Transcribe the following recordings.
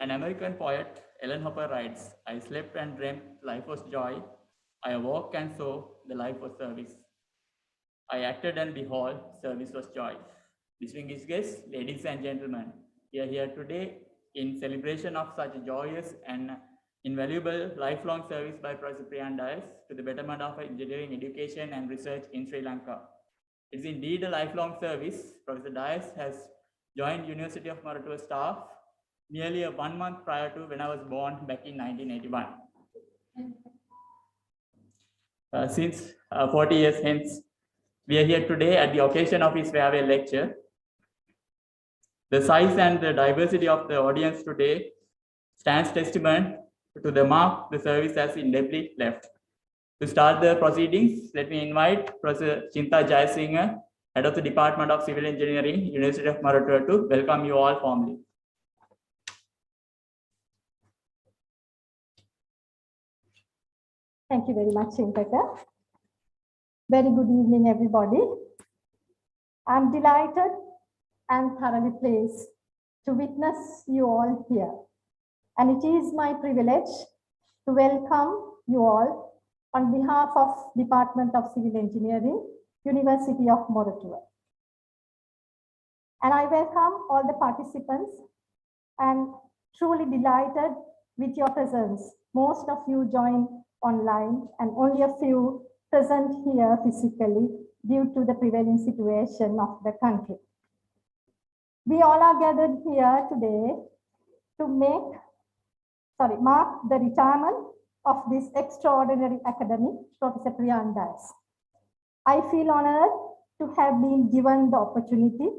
An American poet, Ellen Hopper, writes, I slept and dreamt life was joy. I awoke and saw the life was service. I acted and behold, service was joy. Distinguished guests, ladies and gentlemen, we are here today in celebration of such joyous and invaluable lifelong service by Professor Priyan to the betterment of engineering education and research in Sri Lanka. It's indeed a lifelong service. Professor Dias has joined University of Moratuwa staff nearly 1 month prior to when I was born back in 1981. Since 40 years hence, we are here today at the occasion of his farewell lecture. The size and the diversity of the audience today stands testament to the mark the service has indelibly left. To start the proceedings, let me invite Professor Chinta Jayasinghe, Head of the Department of Civil Engineering, University of Moratuwa, to welcome you all formally. Thank you very much, Chinta. Very good evening, everybody. I'm delighted and thoroughly pleased to witness you all here. And it is my privilege to welcome you all on behalf of Department of Civil Engineering, University of Moratuwa. And I welcome all the participants and truly delighted with your presence. Most of you joined online and only a few present here physically due to the prevailing situation of the country. We all are gathered here today to mark the retirement of this extraordinary academic, Professor Priyan. I feel honored to have been given the opportunity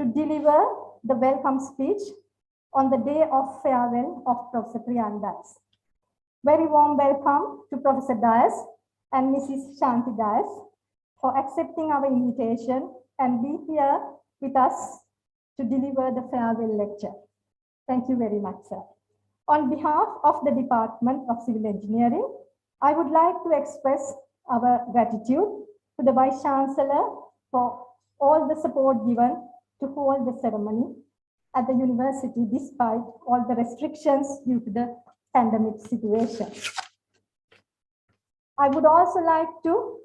to deliver the welcome speech on the day of farewell of Professor Priyan. Very warm welcome to Professor Dias and Mrs. Shanti Dias for accepting our invitation and be here with us to deliver the farewell lecture. Thank you very much, sir. On behalf of the Department of Civil Engineering, I would like to express our gratitude to the Vice Chancellor for all the support given to hold the ceremony at the university despite all the restrictions due to the pandemic situation. I would also like to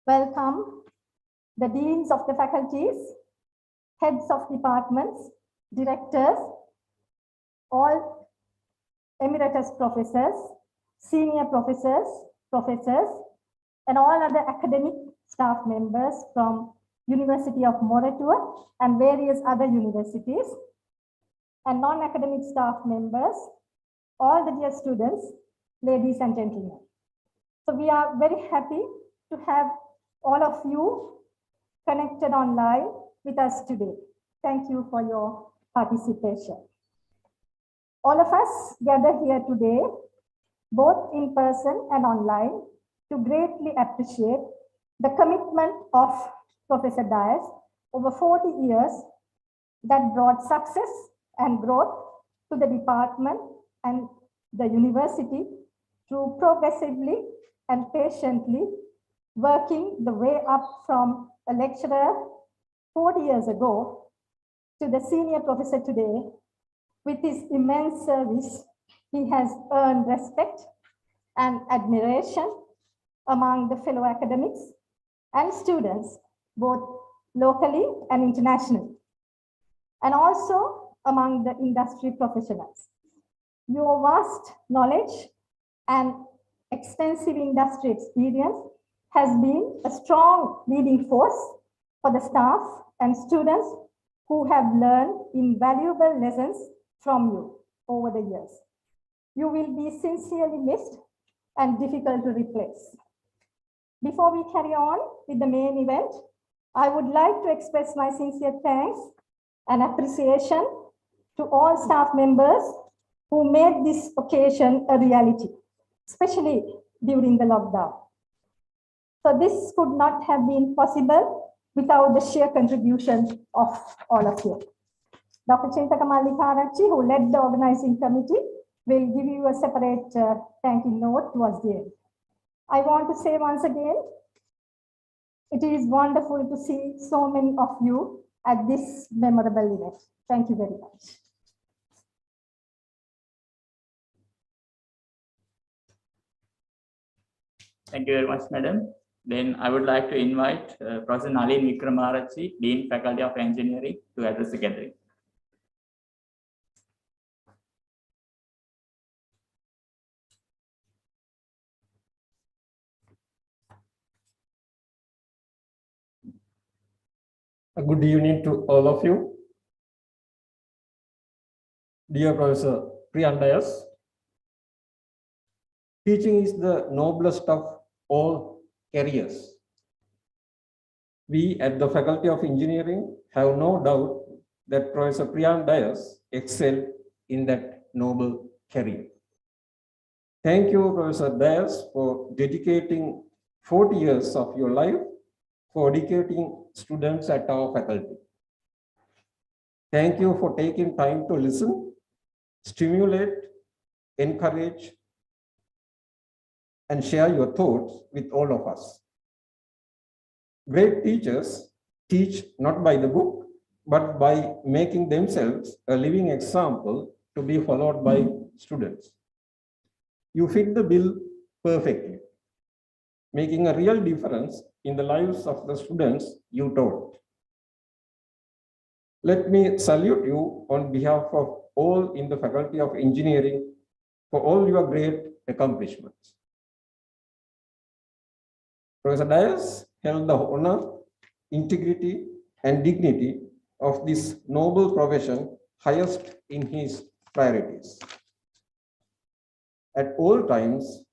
welcome the deans of the faculties, heads of departments, directors, all emeritus professors, senior professors, and all other academic staff members from University of Moratuwa and various other universities, and non-academic staff members, all the dear students, ladies and gentlemen. So we are very happy to have all of you connected online with us today. Thank you for your participation. All of us gather here today, both in person and online, to greatly appreciate the commitment of Professor Dias over 40 years that brought success and growth to the department and the university through progressively and patiently working the way up from a lecturer 40 years ago to the senior professor today. With his immense service, he has earned respect and admiration among the fellow academics and students, both locally and internationally, and also among the industry professionals. Your vast knowledge and extensive industry experience has been a strong leading force for the staff and students who have learned invaluable lessons from you over the years. You will be sincerely missed and difficult to replace. Before we carry on with the main event, I would like to express my sincere thanks and appreciation to all staff members who made this occasion a reality, especially during the lockdown. So this could not have been possible without the sheer contribution of all of you. Dr. Chintaka Mallikarachi, who led the organizing committee, will give you a separate thank you note towards the end. I want to say once again, it is wonderful to see so many of you at this memorable event. Thank you very much. Thank you very much, Madam. Then I would like to invite Professor Nalin Wickramarachchi, Dean, Faculty of Engineering, to address the gathering. Good evening to all of you. Dear Professor Priyan, teaching is the noblest of all careers. We at the Faculty of Engineering have no doubt that Professor Priyan excelled in that noble career. Thank you, Professor Dias, for dedicating 40 years of your life for educating students at our faculty. Thank you for taking time to listen, stimulate, encourage, and share your thoughts with all of us. Great teachers teach not by the book, but by making themselves a living example to be followed by students. You fit the bill perfectly, making a real difference in the lives of the students you taught. Let me salute you on behalf of all in the Faculty of Engineering for all your great accomplishments. Professor Dias held the honor, integrity, and dignity of this noble profession highest in his priorities. At all times,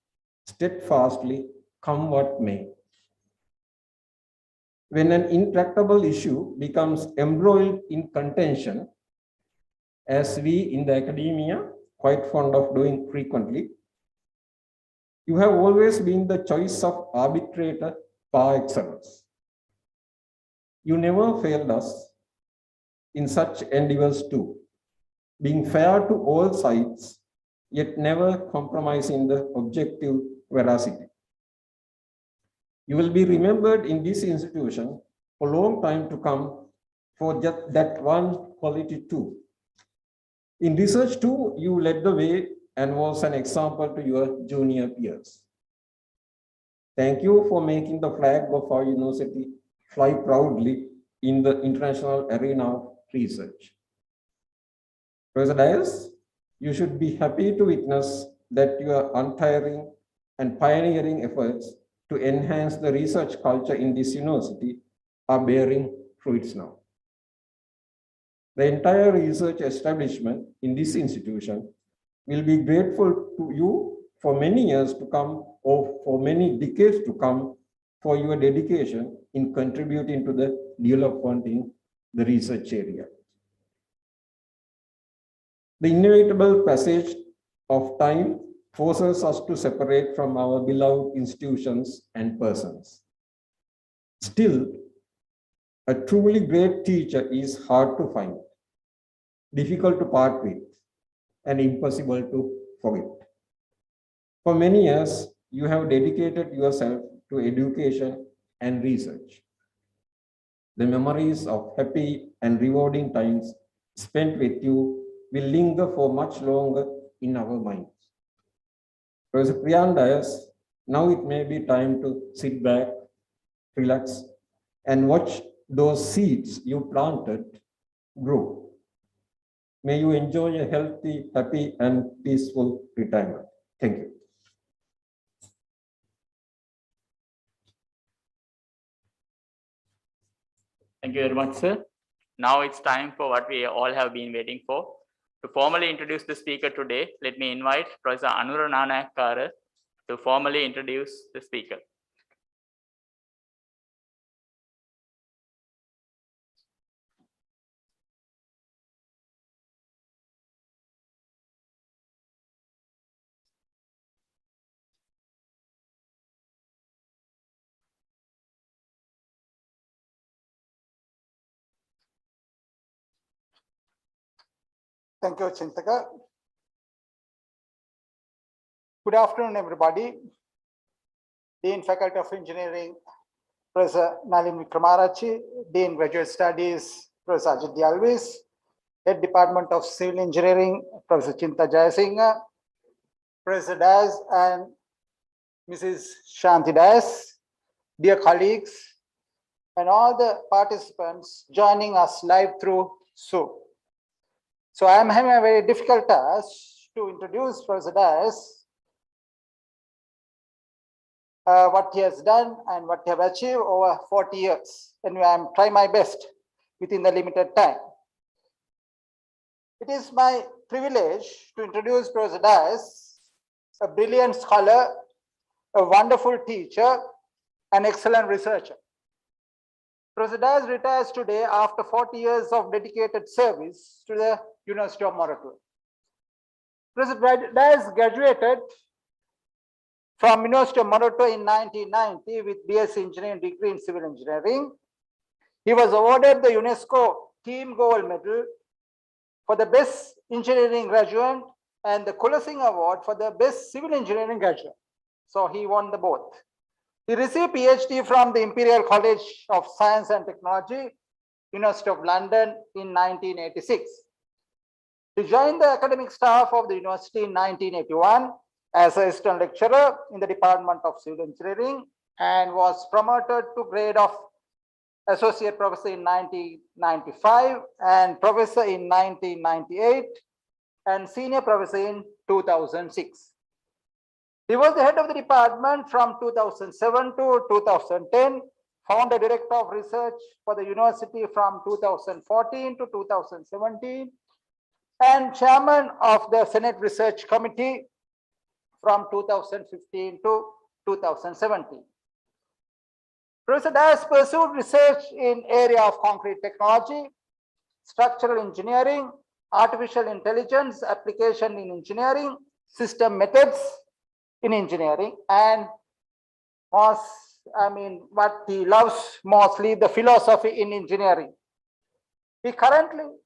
steadfastly, come what may. When an intractable issue becomes embroiled in contention, as we in the academia quite fond of doing frequently, you have always been the choice of arbitrator par excellence. You never failed us in such endeavors too, being fair to all sides, yet never compromising the objective veracity. You will be remembered in this institution for a long time to come for just that one quality too. In research too, you led the way and was an example to your junior peers. Thank you for making the flag of our university fly proudly in the international arena of research. Professor Dias, you should be happy to witness that your untiring and pioneering efforts to enhance the research culture in this university are bearing fruits now. The entire research establishment in this institution will be grateful to you for many years to come or for many decades to come for your dedication in contributing to the development in the research area. The inevitable passage of time forces us to separate from our beloved institutions and persons. Still, a truly great teacher is hard to find, difficult to part with, and impossible to forget. For many years, you have dedicated yourself to education and research. The memories of happy and rewarding times spent with you will linger for much longer in our minds. Professor Priyan, now it may be time to sit back, relax, and watch those seeds you planted grow. May you enjoy a healthy, happy, and peaceful retirement. Thank you. Thank you very much, sir. Now it's time for what we all have been waiting for. To formally introduce the speaker today, let me invite Professor Anura Nanakara to formally introduce the speaker. Thank you, Chintaka. Good afternoon, everybody. Dean, Faculty of Engineering, Professor Nalin Wickramarachchi, Dean, Graduate Studies, Professor Ajit Dialvis, Head Department of Civil Engineering, Professor Chinta Jayasinghe, Professor Daz, and Mrs. Shanti Das, dear colleagues, and all the participants joining us live through Zoom. So I am having a very difficult task to introduce Professor Das, what he has done and what he has achieved over 40 years. And I am trying my best within the limited time. It is my privilege to introduce Professor Das, a brilliant scholar, a wonderful teacher, an excellent researcher. Professor Das retires today after 40 years of dedicated service to the University of Moratuwa. Professor Das graduated from University of Moratuwa in 1990 with BS Engineering degree in Civil Engineering. He was awarded the UNESCO Team Gold Medal for the Best Engineering Graduate and the Kulasing Award for the Best Civil Engineering Graduate. So he won the both. He received PhD from the Imperial College of Science and Technology, University of London in 1986. He joined the academic staff of the university in 1981 as an assistant lecturer in the Department of Civil Engineering and was promoted to grade of associate professor in 1995 and professor in 1998 and senior professor in 2006. He was the head of the department from 2007 to 2010, founder director of research for the university from 2014 to 2017, and chairman of the Senate Research Committee from 2015 to 2017. Professor Das pursued research in area of concrete technology, structural engineering, artificial intelligence application in engineering, system methods in engineering, and what he loves mostly, the philosophy in engineering. He currently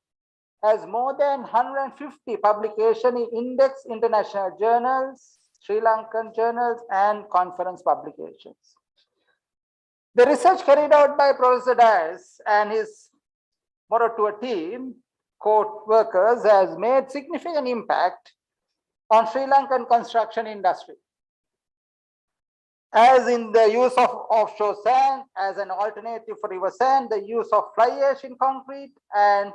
has more than 150 publications in index international journals, Sri Lankan journals, and conference publications. The research carried out by Professor Das and his Moratuwa team, co-workers, has made significant impact on Sri Lankan construction industry, as in the use of offshore sand as an alternative for river sand, the use of fly ash in concrete, and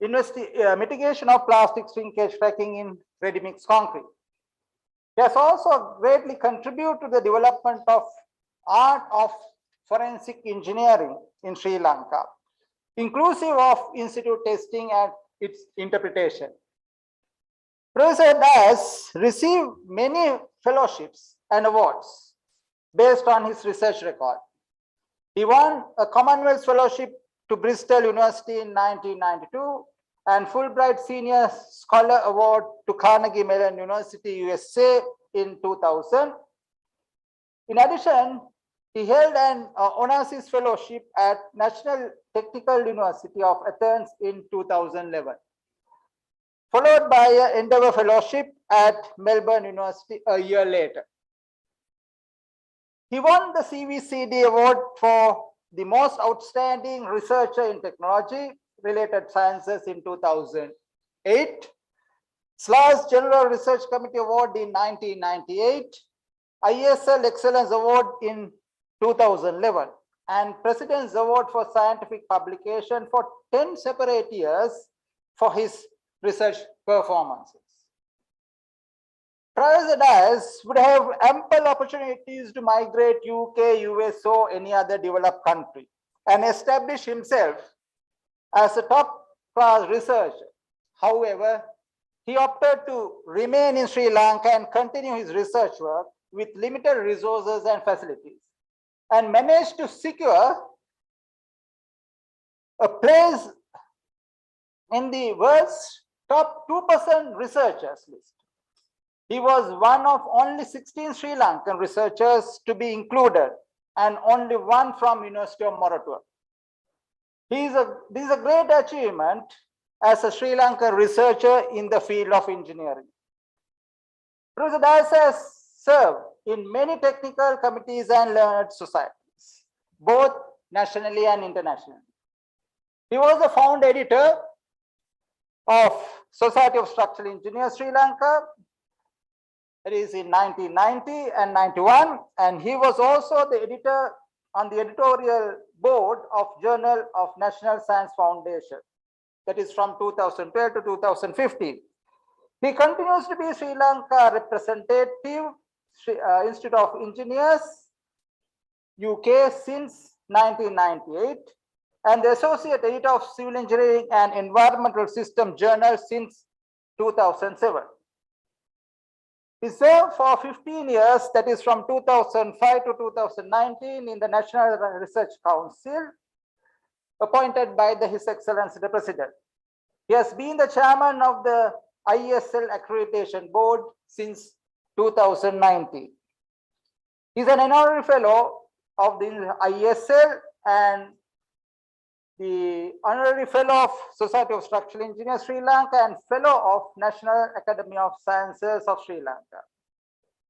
mitigation of plastic shrinkage cracking in ready-mix concrete. He has also greatly contributed to the development of art of forensic engineering in Sri Lanka, inclusive of institute testing and its interpretation. Professor Das received many fellowships and awards based on his research record. He won a Commonwealth Fellowship to Bristol University in 1992 and Fulbright Senior Scholar Award to Carnegie Mellon University, USA in 2000. In addition, he held an Onassis Fellowship at National Technical University of Athens in 2011, followed by an Endeavour Fellowship at Melbourne University a year later. He won the CVCD Award for the most outstanding researcher in technology related sciences in 2008, SLA's General Research Committee Award in 1998, ISL Excellence Award in 2011, and President's Award for Scientific Publication for 10 separate years for his research performances. Professor Das would have ample opportunities to migrate UK, US, or any other developed country and establish himself as a top-class researcher. However, he opted to remain in Sri Lanka and continue his research work with limited resources and facilities, and managed to secure a place in the world's top 2% researchers list. He was one of only 16 Sri Lankan researchers to be included and only one from University of Moratuwa. This is a great achievement as a Sri Lankan researcher in the field of engineering. Professor Das has served in many technical committees and learned societies, both nationally and internationally. He was the founder editor of Society of Structural Engineers Sri Lanka, that is in 1990 and 91, and he was also the editor on the editorial board of Journal of National Science Foundation, that is from 2012 to 2015. He continues to be Sri Lanka representative, Institute of Engineers, UK since 1998, and the associate editor of Civil Engineering and Environmental System Journal since 2007. He served for 15 years, that is from 2005 to 2019, in the National Research Council, appointed by His Excellency the President. He has been the chairman of the ISL Accreditation Board since 2019. He is an honorary fellow of the ISL and the honorary fellow of Society of Structural Engineers Sri Lanka and fellow of National Academy of Sciences of Sri Lanka.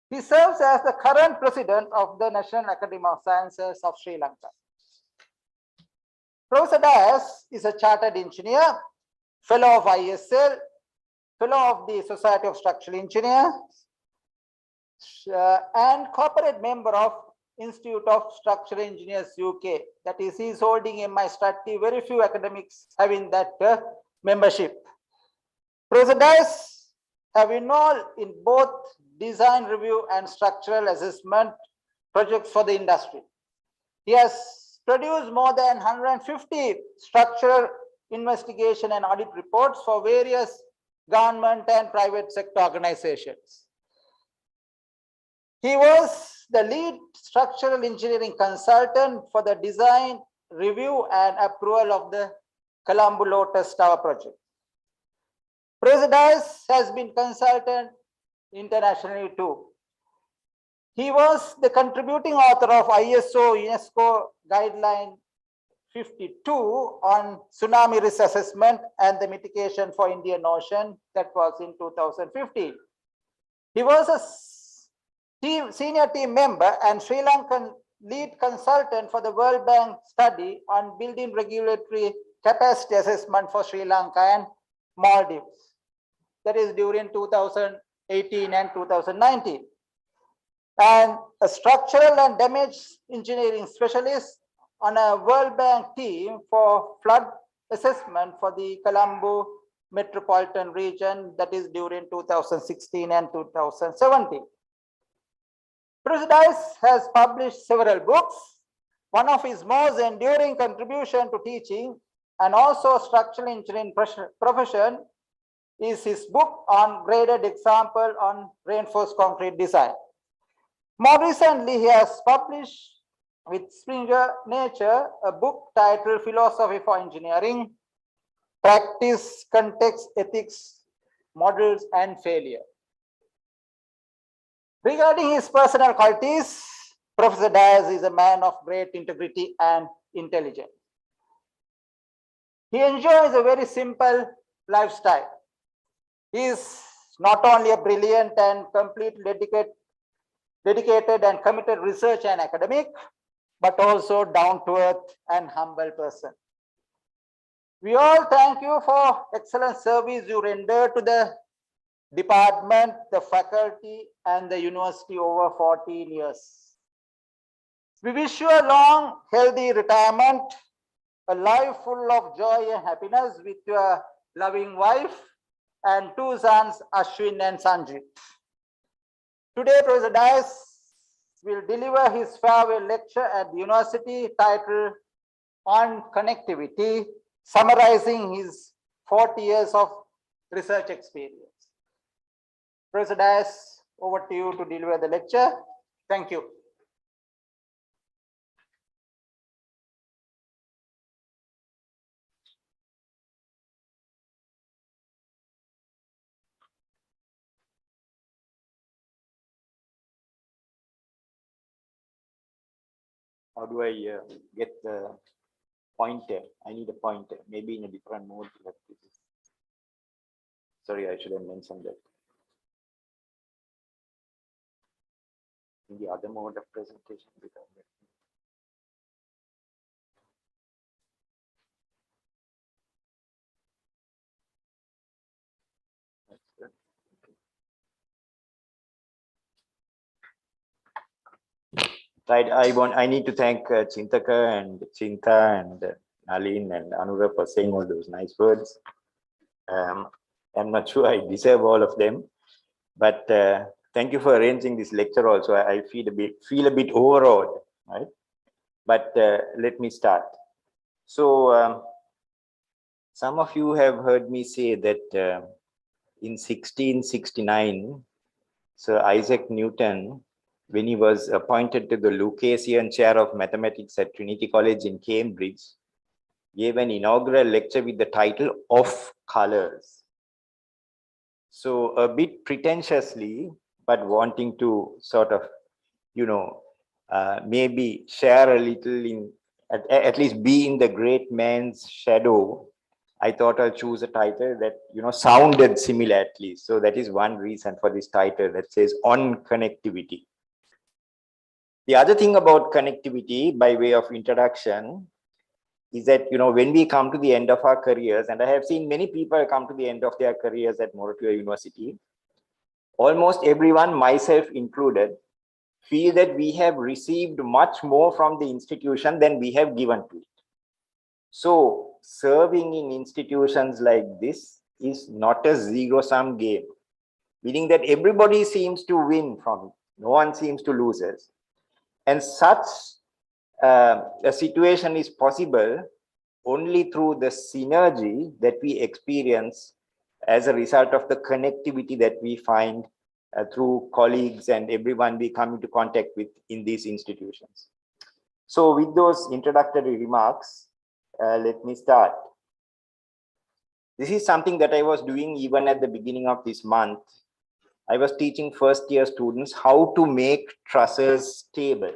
He serves as the current president of the National Academy of Sciences of Sri Lanka. Professor Das is a chartered engineer, fellow of ISL, fellow of the Society of Structural Engineers, and corporate member of Institute of Structural Engineers UK. That is, he is holding MIStructE. Very few academics having that membership. Professor Das have involved in both design review and structural assessment projects for the industry. He has produced more than 150 structural investigation and audit reports for various government and private sector organizations. He was the lead structural engineering consultant for the design, review, and approval of the Colombo Lotus Tower project. Professor Das has been consultant internationally too. He was the contributing author of ISO UNESCO Guideline 52 on tsunami risk assessment and the mitigation for Indian Ocean, that was in 2015. He was a senior team member and Sri Lankan lead consultant for the World Bank study on building regulatory capacity assessment for Sri Lanka and Maldives. That is during 2018 and 2019. And a structural and damage engineering specialist on a World Bank team for flood assessment for the Colombo metropolitan region, that is during 2016 and 2017. Professor Das has published several books. One of his most enduring contribution to teaching and also structural engineering profession is his book on graded example on reinforced concrete design. More recently, he has published with Springer Nature a book titled Philosophy for Engineering, Practice, Context, Ethics, Models, and Failure. Regarding his personal qualities, Professor Das is a man of great integrity and intelligence. He enjoys a very simple lifestyle. He is not only a brilliant and completely dedicated and committed research and academic, but also down-to-earth and humble person. We all thank you for excellent service you render to the department, the faculty, and the university over 14 years. We wish you a long, healthy retirement, a life full of joy and happiness with your loving wife and two sons, Ashwin and Sanjit. Today, Professor Das will deliver his farewell lecture at the university titled On Connectivity, summarizing his 40 years of research experience. Professor Das, over to you to deliver the lecture. Thank you. How do I get the pointer? I need a pointer, maybe in a different mode. Like this. Sorry, I should have mentioned that. In the other mode of presentation. That's good. Okay. Right. I need to thank Chintaka and Chinta and Nalin and Anura for saying all those nice words. I'm not sure I deserve all of them, but thank you for arranging this lecture also. I feel a bit overawed, right? But let me start. So some of you have heard me say that in 1669, Sir Isaac Newton, when he was appointed to the Lucasian Chair of Mathematics at Trinity College in Cambridge, gave an inaugural lecture with the title Of Colors. So a bit pretentiously, but wanting to sort of, maybe share a little in, at least be in the great man's shadow, I thought I'll choose a title that, sounded similar at least. So that is one reason for this title that says On Connectivity. The other thing about connectivity, by way of introduction, is that, when we come to the end of our careers, and I have seen many people come to the end of their careers at Moratuwa University, almost everyone, myself included, feel that we have received much more from the institution than we have given to it. So serving in institutions like this is not a zero-sum game, meaning that everybody seems to win from it. No one seems to lose it. And such a situation is possible only through the synergy that we experience as a result of the connectivity that we find through colleagues and everyone we come into contact with in these institutions. So with those introductory remarks, let me start. This is something that I was doing even at the beginning of this month. I was teaching first-year students how to make trusses stable.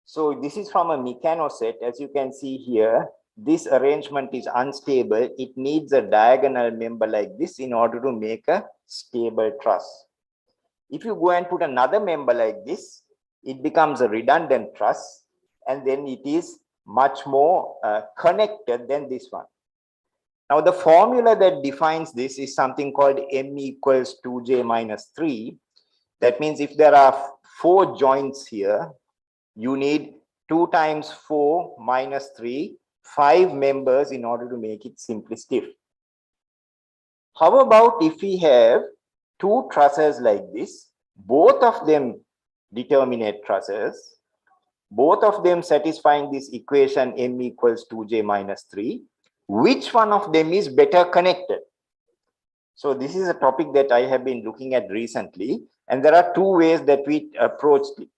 So this is from a Meccano set. As you can see here, this arrangement is unstable. It needs a diagonal member like this in order to make a stable truss. If you go and put another member like this, it becomes a redundant truss, and then it is much more connected than this one. Now, the formula that defines this is something called M equals 2j minus 3. That means if there are 4 joints here, you need 2 times 4 minus 3, 5 members in order to make it simply stiff. How about if we have 2 trusses like this, both of them determinate trusses, both of them satisfying this equation M equals 2j minus 3, which one of them is better connected? So this is a topic that I have been looking at recently, and there are 2 ways that we approached it.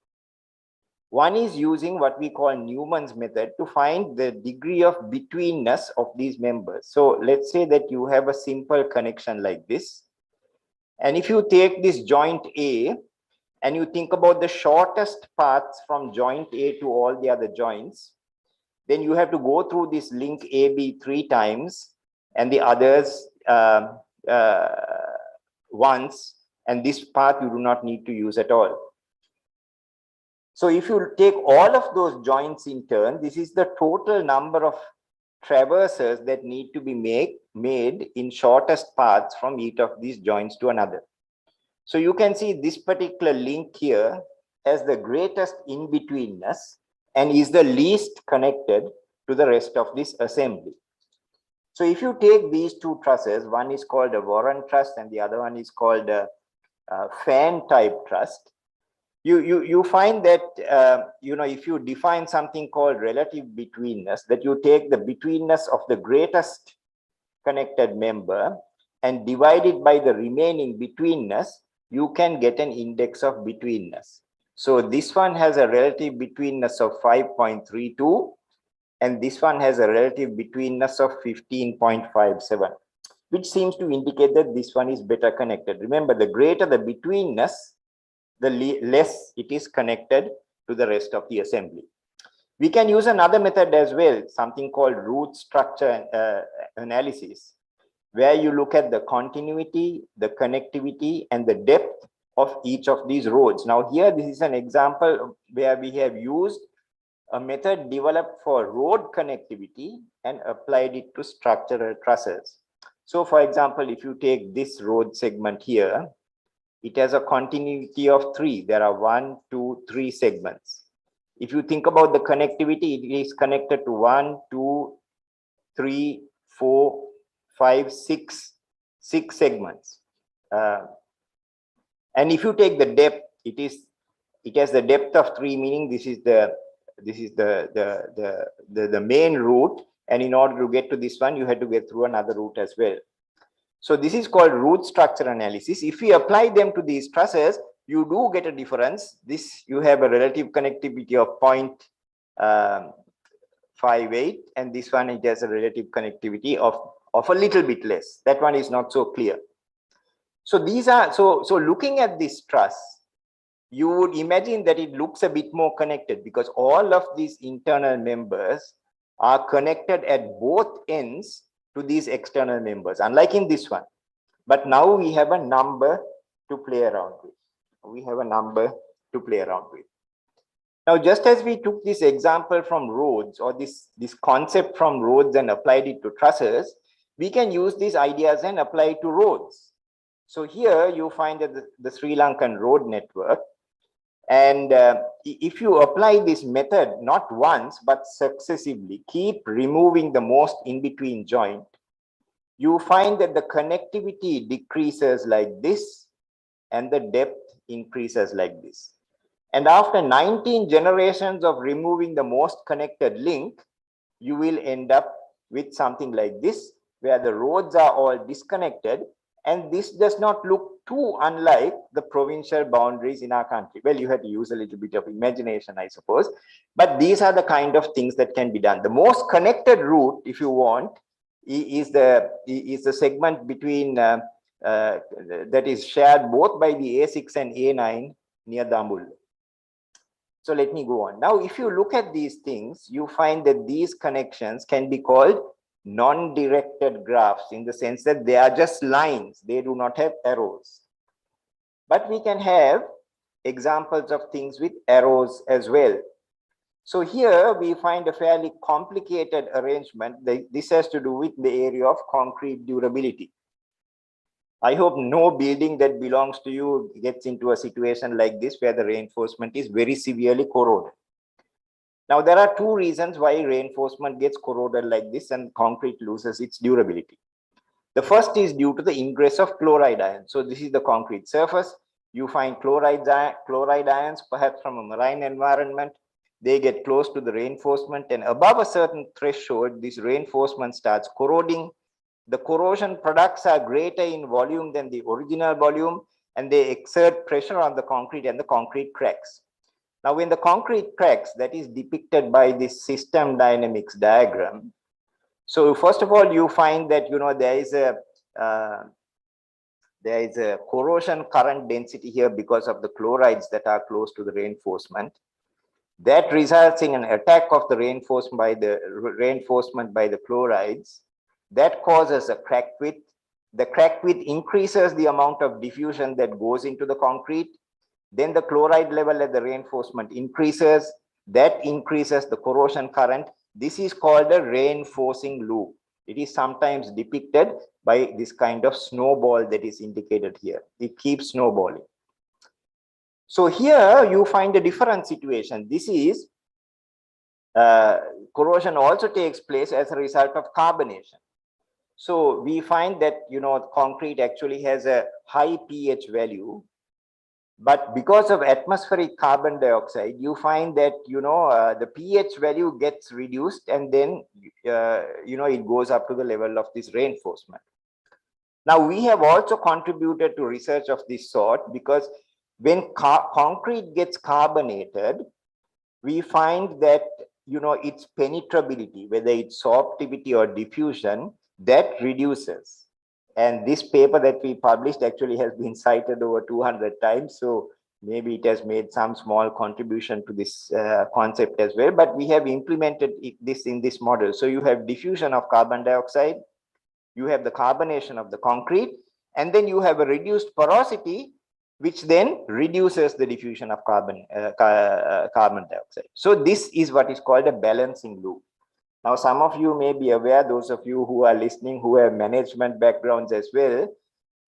One is using what we call Newman's method to find the degree of betweenness of these members. So let's say that you have a simple connection like this. And if you take this joint A and you think about the shortest paths from joint A to all the other joints, then you have to go through this link AB 3 times and the others once, and this path you do not need to use at all. So if you take all of those joints in turn, this is the total number of traverses that need to be made in shortest paths from each of these joints to another. So you can see this particular link here has the greatest in-betweenness and is the least connected to the rest of this assembly. So if you take these 2 trusses, one is called a Warren truss and the other one is called a fan type truss, you find that, if you define something called relative betweenness, that you take the betweenness of the greatest connected member and divide it by the remaining betweenness, you can get an index of betweenness. So this one has a relative betweenness of 5.32 and this one has a relative betweenness of 15.57, which seems to indicate that this one is better connected. Remember, the greater the betweenness, the less it is connected to the rest of the assembly. We can use another method as well, something called root structure analysis, where you look at the continuity, the connectivity, and the depth of each of these roads. Now here, this is an example where we have used a method developed for road connectivity and applied it to structural trusses. So for example, if you take this road segment here, it has a continuity of 3. There are 1, 2, 3 segments. If you think about the connectivity, it is connected to 1, 2, 3, 4, 5, 6 segments. And if you take the depth, it has the depth of 3, meaning this is the main route, and in order to get to this one, you had to get through another route as well. So this is called route structure analysis. If we apply them to these trusses, you do get a difference. This, you have a relative connectivity of 0.58, and this one, it has a relative connectivity of a little bit less. That one is not so clear. So these are, so looking at this truss, you would imagine that it looks a bit more connected because all of these internal members are connected at both ends to these external members, unlike in this one. But now we have a number to play around with. Now, just as we took this example from roads, or this concept from roads and applied it to trusses, we can use these ideas and apply it to roads. So here you find that the Sri Lankan road network, and if you apply this method not once but successively, keep removing the most in-between joint, you find that the connectivity decreases like this and the depth increases like this. And after 19 generations of removing the most connected link, you will end up with something like this, where the roads are all disconnected. And this does not look too unlike the provincial boundaries in our country. Well, you have to use a little bit of imagination, I suppose. But these are the kind of things that can be done. The most connected route, if you want, is the segment between that is shared both by the A6 and A9 near Dambul. So let me go on. Now, if you look at these things, you find that these connections can be called non-directed graphs, in the sense that they are just lines. They do not have arrows. But we can have examples of things with arrows as well. So here we find a fairly complicated arrangement. This has to do with the area of concrete durability. I hope no building that belongs to you gets into a situation like this where the reinforcement is very severely corroded. Now, there are two reasons why reinforcement gets corroded like this and concrete loses its durability. The first is due to the ingress of chloride ions. So this is the concrete surface. You find chloride ions, perhaps from a marine environment. They get close to the reinforcement, and above a certain threshold, this reinforcement starts corroding. The corrosion products are greater in volume than the original volume, and they exert pressure on the concrete, and the concrete cracks. Now, when the concrete cracks, that is depicted by this system dynamics diagram. So first of all, you find that, you know, there is a corrosion current density here because of the chlorides that are close to the reinforcement. That results in an attack of the reinforcement by the chlorides. That causes a crack width. The crack width increases the amount of diffusion that goes into the concrete. Then the chloride level at the reinforcement increases. That increases the corrosion current. This is called a reinforcing loop. It is sometimes depicted by this kind of snowball that is indicated here. It keeps snowballing. So here you find a different situation. This is corrosion also takes place as a result of carbonation. So we find that, you know, concrete actually has a high pH value, but because of atmospheric carbon dioxide, you find that, you know, the pH value gets reduced, and then, you know, it goes up to the level of this reinforcement. Now, we have also contributed to research of this sort, because when concrete gets carbonated, we find that, you know, its penetrability, whether it's sorptivity or diffusion, that reduces. And this paper that we published actually has been cited over 200 times. So maybe it has made some small contribution to this concept as well. But we have implemented this in this model. So you have diffusion of carbon dioxide, you have the carbonation of the concrete, and then you have a reduced porosity, which then reduces the diffusion of carbon dioxide. So this is what is called a balancing loop. Now, some of you may be aware, those of you who are listening who have management backgrounds as well,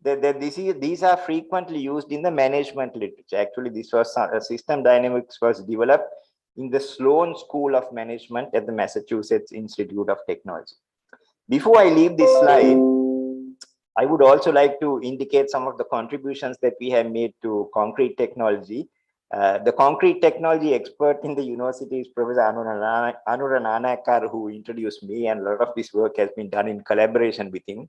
These are frequently used in the management literature. Actually, this was system dynamics was developed in the Sloan School of Management at the Massachusetts Institute of Technology. Before I leave this slide, I would also like to indicate some of the contributions that we have made to concrete technology. The concrete technology expert in the university is Professor Anurananakar, who introduced me, and a lot of this work has been done in collaboration with him.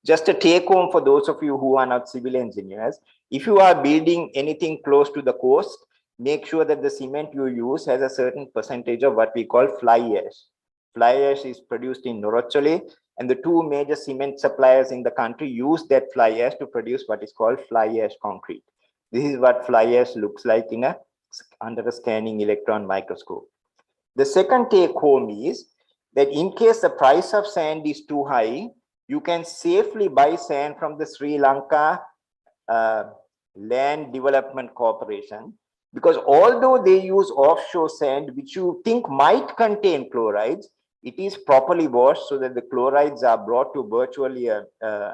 Just a take home for those of you who are not civil engineers: if you are building anything close to the coast, make sure that the cement you use has a certain percentage of what we call fly ash. Fly ash is produced in Moratuwa, and the two major cement suppliers in the country use that fly ash to produce what is called fly ash concrete. This is what fly ash looks like under a scanning electron microscope. The second take home is that in case the price of sand is too high, you can safely buy sand from the Sri Lanka Land Development Corporation, because although they use offshore sand, which you think might contain chlorides, it is properly washed so that the chlorides are brought to virtually a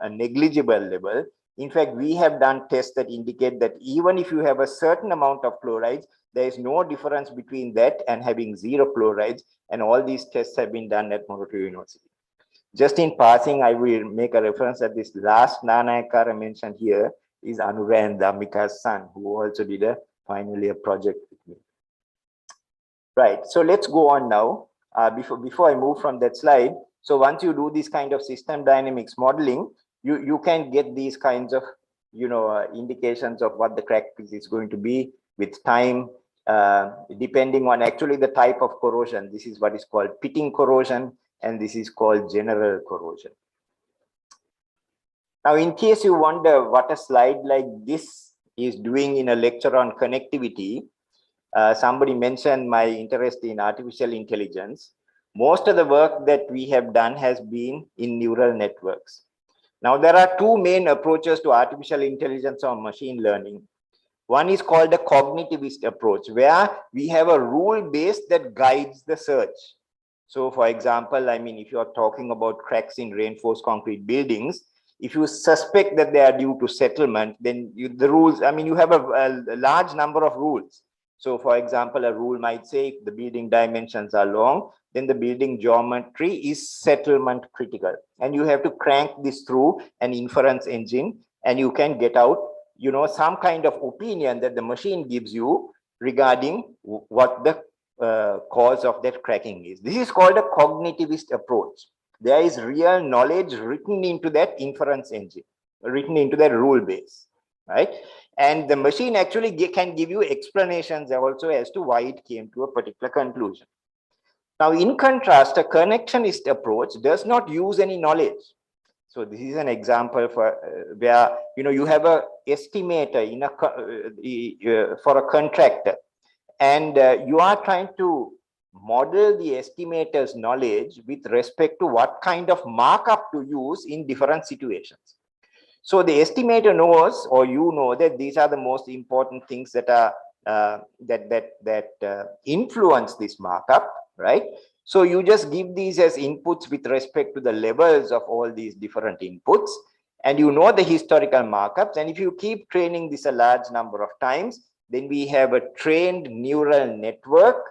negligible level. In fact, we have done tests that indicate that even if you have a certain amount of chlorides, there is no difference between that and having zero chlorides, and all these tests have been done at Moratuwa University. Just in passing, I will make a reference that this last Nanayakar I mentioned here is Anura and Dhammika's son, who also did finally a project with me. Right, so let's go on now. Before I move from that slide, so once you do this kind of system dynamics modeling, you can get these kinds of indications of what the crack is going to be with time, depending on actually the type of corrosion. This is what is called pitting corrosion, and this is called general corrosion. Now, in case you wonder what a slide like this is doing in a lecture on connectivity, somebody mentioned my interest in artificial intelligence. Most of the work that we have done has been in neural networks. Now, there are two main approaches to artificial intelligence or machine learning. One is called a cognitivist approach, where we have a rule base that guides the search. So, for example, I mean, if you are talking about cracks in reinforced concrete buildings, if you suspect that they are due to settlement, then the rules, I mean, you have a large number of rules. So, for example, a rule might say if the building dimensions are long, then the building geometry is settlement critical. And you have to crank this through an inference engine, and you can get out, some kind of opinion that the machine gives you regarding what the cause of that cracking is. This is called a cognitivist approach. There is real knowledge written into that inference engine, written into that rule base, right? And the machine actually can give you explanations also as to why it came to a particular conclusion. Now, in contrast, a connectionist approach does not use any knowledge. So this is an example for where you have a estimator for a contractor, and you are trying to model the estimator's knowledge with respect to what kind of markup to use in different situations. So the estimator knows, or that these are the most important things that are influence this markup, right? So you just give these as inputs with respect to the levels of all these different inputs, and the historical markups. And if you keep training this a large number of times, then we have a trained neural network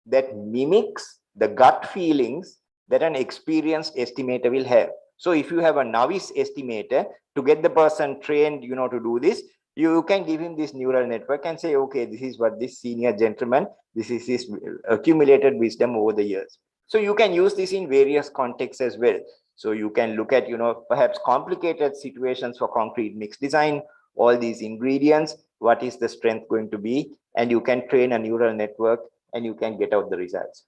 that mimics the gut feelings that an experienced estimator will have. So if you have a novice estimator, to get the person trained, to do this, you can give him this neural network and say, okay, this is what this senior gentleman, this is his accumulated wisdom over the years. So you can use this in various contexts as well. So you can look at, perhaps complicated situations for concrete mix design, all these ingredients, what is the strength going to be, and you can train a neural network and you can get out the results.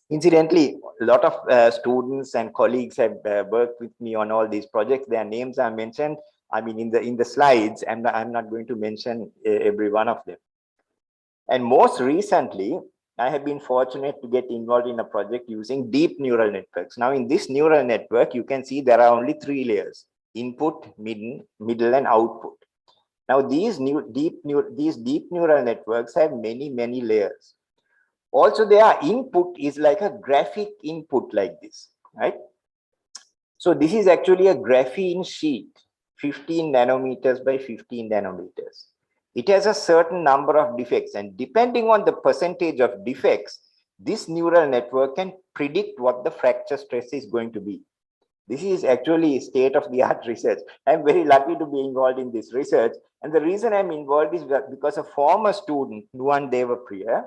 Incidentally, a lot of students and colleagues have worked with me on all these projects. Their names are mentioned, I mean, in the slides, and I'm not going to mention every one of them. And most recently, I have been fortunate to get involved in a project using deep neural networks. Now, in this neural network, you can see there are only 3 layers: input, middle, and output. Now, these deep neural networks have many layers. Also, their input is like a graphic input like this, right? So this is actually a graphene sheet. 15 nanometers by 15 nanometers. It has a certain number of defects, and depending on the percentage of defects, this neural network can predict what the fracture stress is going to be. This is actually state-of-the-art research. I'm very lucky to be involved in this research. And the reason I'm involved is because a former student, Nuan Priyan,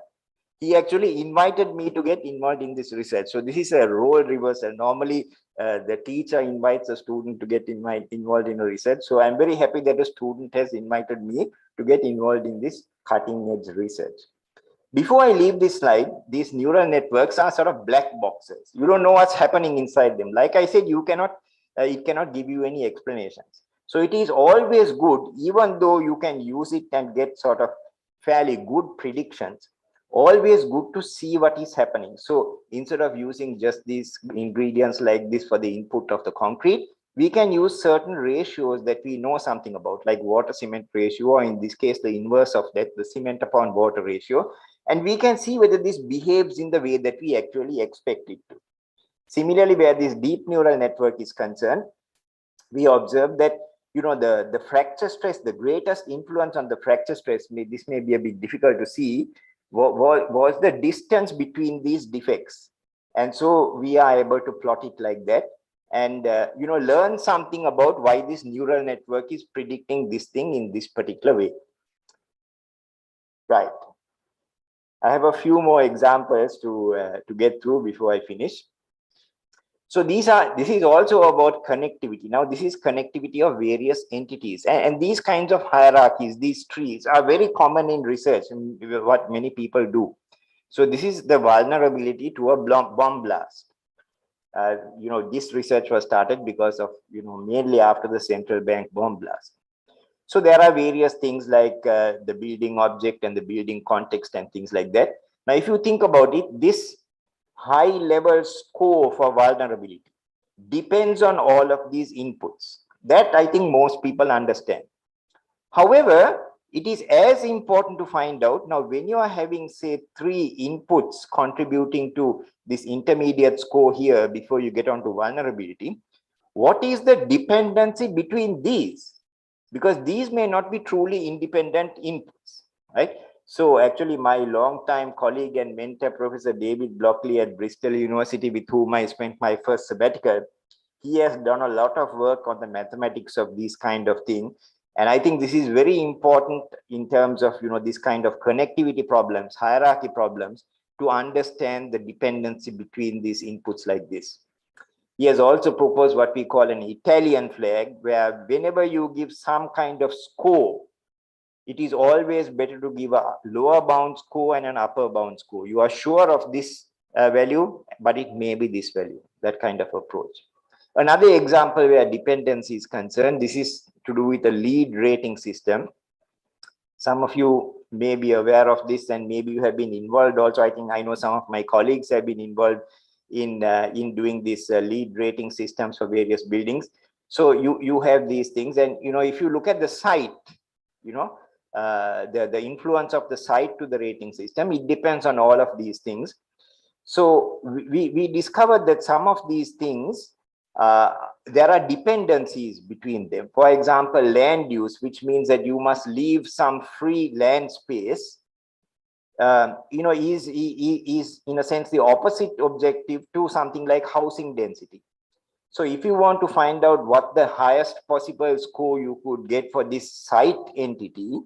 he actually invited me to get involved in this research. So this is a role reversal. Normally, the teacher invites a student to get involved in a research. So I'm very happy that a student has invited me to get involved in this cutting-edge research. Before I leave this slide, these neural networks are sort of black boxes. You don't know what's happening inside them. Like I said, it cannot give you any explanations. So it is always good, even though you can use it and get sort of fairly good predictions, always good to see what is happening. So instead of using just these ingredients like this for the input of the concrete, we can use certain ratios that we know something about, like water cement ratio, or in this case, the inverse of that, the cement upon water ratio. And we can see whether this behaves in the way that we actually expect it to. Similarly, where this deep neural network is concerned, we observe that the fracture stress, the greatest influence on the fracture stress, this may be a bit difficult to see, was the distance between these defects. And so we are able to plot it like that and learn something about why this neural network is predicting this thing in this particular way. Right. I have a few more examples to get through before I finish. So this is also about connectivity. Now, this is connectivity of various entities, and these kinds of hierarchies, these trees, are very common in research, and what many people do. So this is the vulnerability to a bomb blast. This research was started because of mainly after the central bank bomb blast. So there are various things like the building object and the building context and things like that. Now, if you think about it, this high level score for vulnerability depends on all of these inputs. That I think most people understand. However, it is as important to find out now when you are having, say, 3 inputs contributing to this intermediate score here before you get onto vulnerability, what is the dependency between these? Because these may not be truly independent inputs, right? So actually my longtime colleague and mentor, Professor David Blockley at Bristol University, with whom I spent my first sabbatical, he has done a lot of work on the mathematics of these kind of thing. And I think this is very important in terms of, this kind of connectivity problems, hierarchy problems, to understand the dependency between these inputs like this. He has also proposed what we call an Italian flag, where whenever you give some kind of score, it is always better to give a lower bound score and an upper bound score. You are sure of this value, but it may be this value, that kind of approach. Another example where dependency is concerned, this is to do with a lead rating system. Some of you may be aware of this, and maybe you have been involved also. I know some of my colleagues have been involved in doing these lead rating systems for various buildings. So you have these things, and if you look at the site, the influence of the site to the rating system, it depends on all of these things. So we discovered that some of these things, there are dependencies between them. For example, land use, which means that you must leave some free land space, is in a sense the opposite objective to something like housing density. So if you want to find out what the highest possible score you could get for this site entity,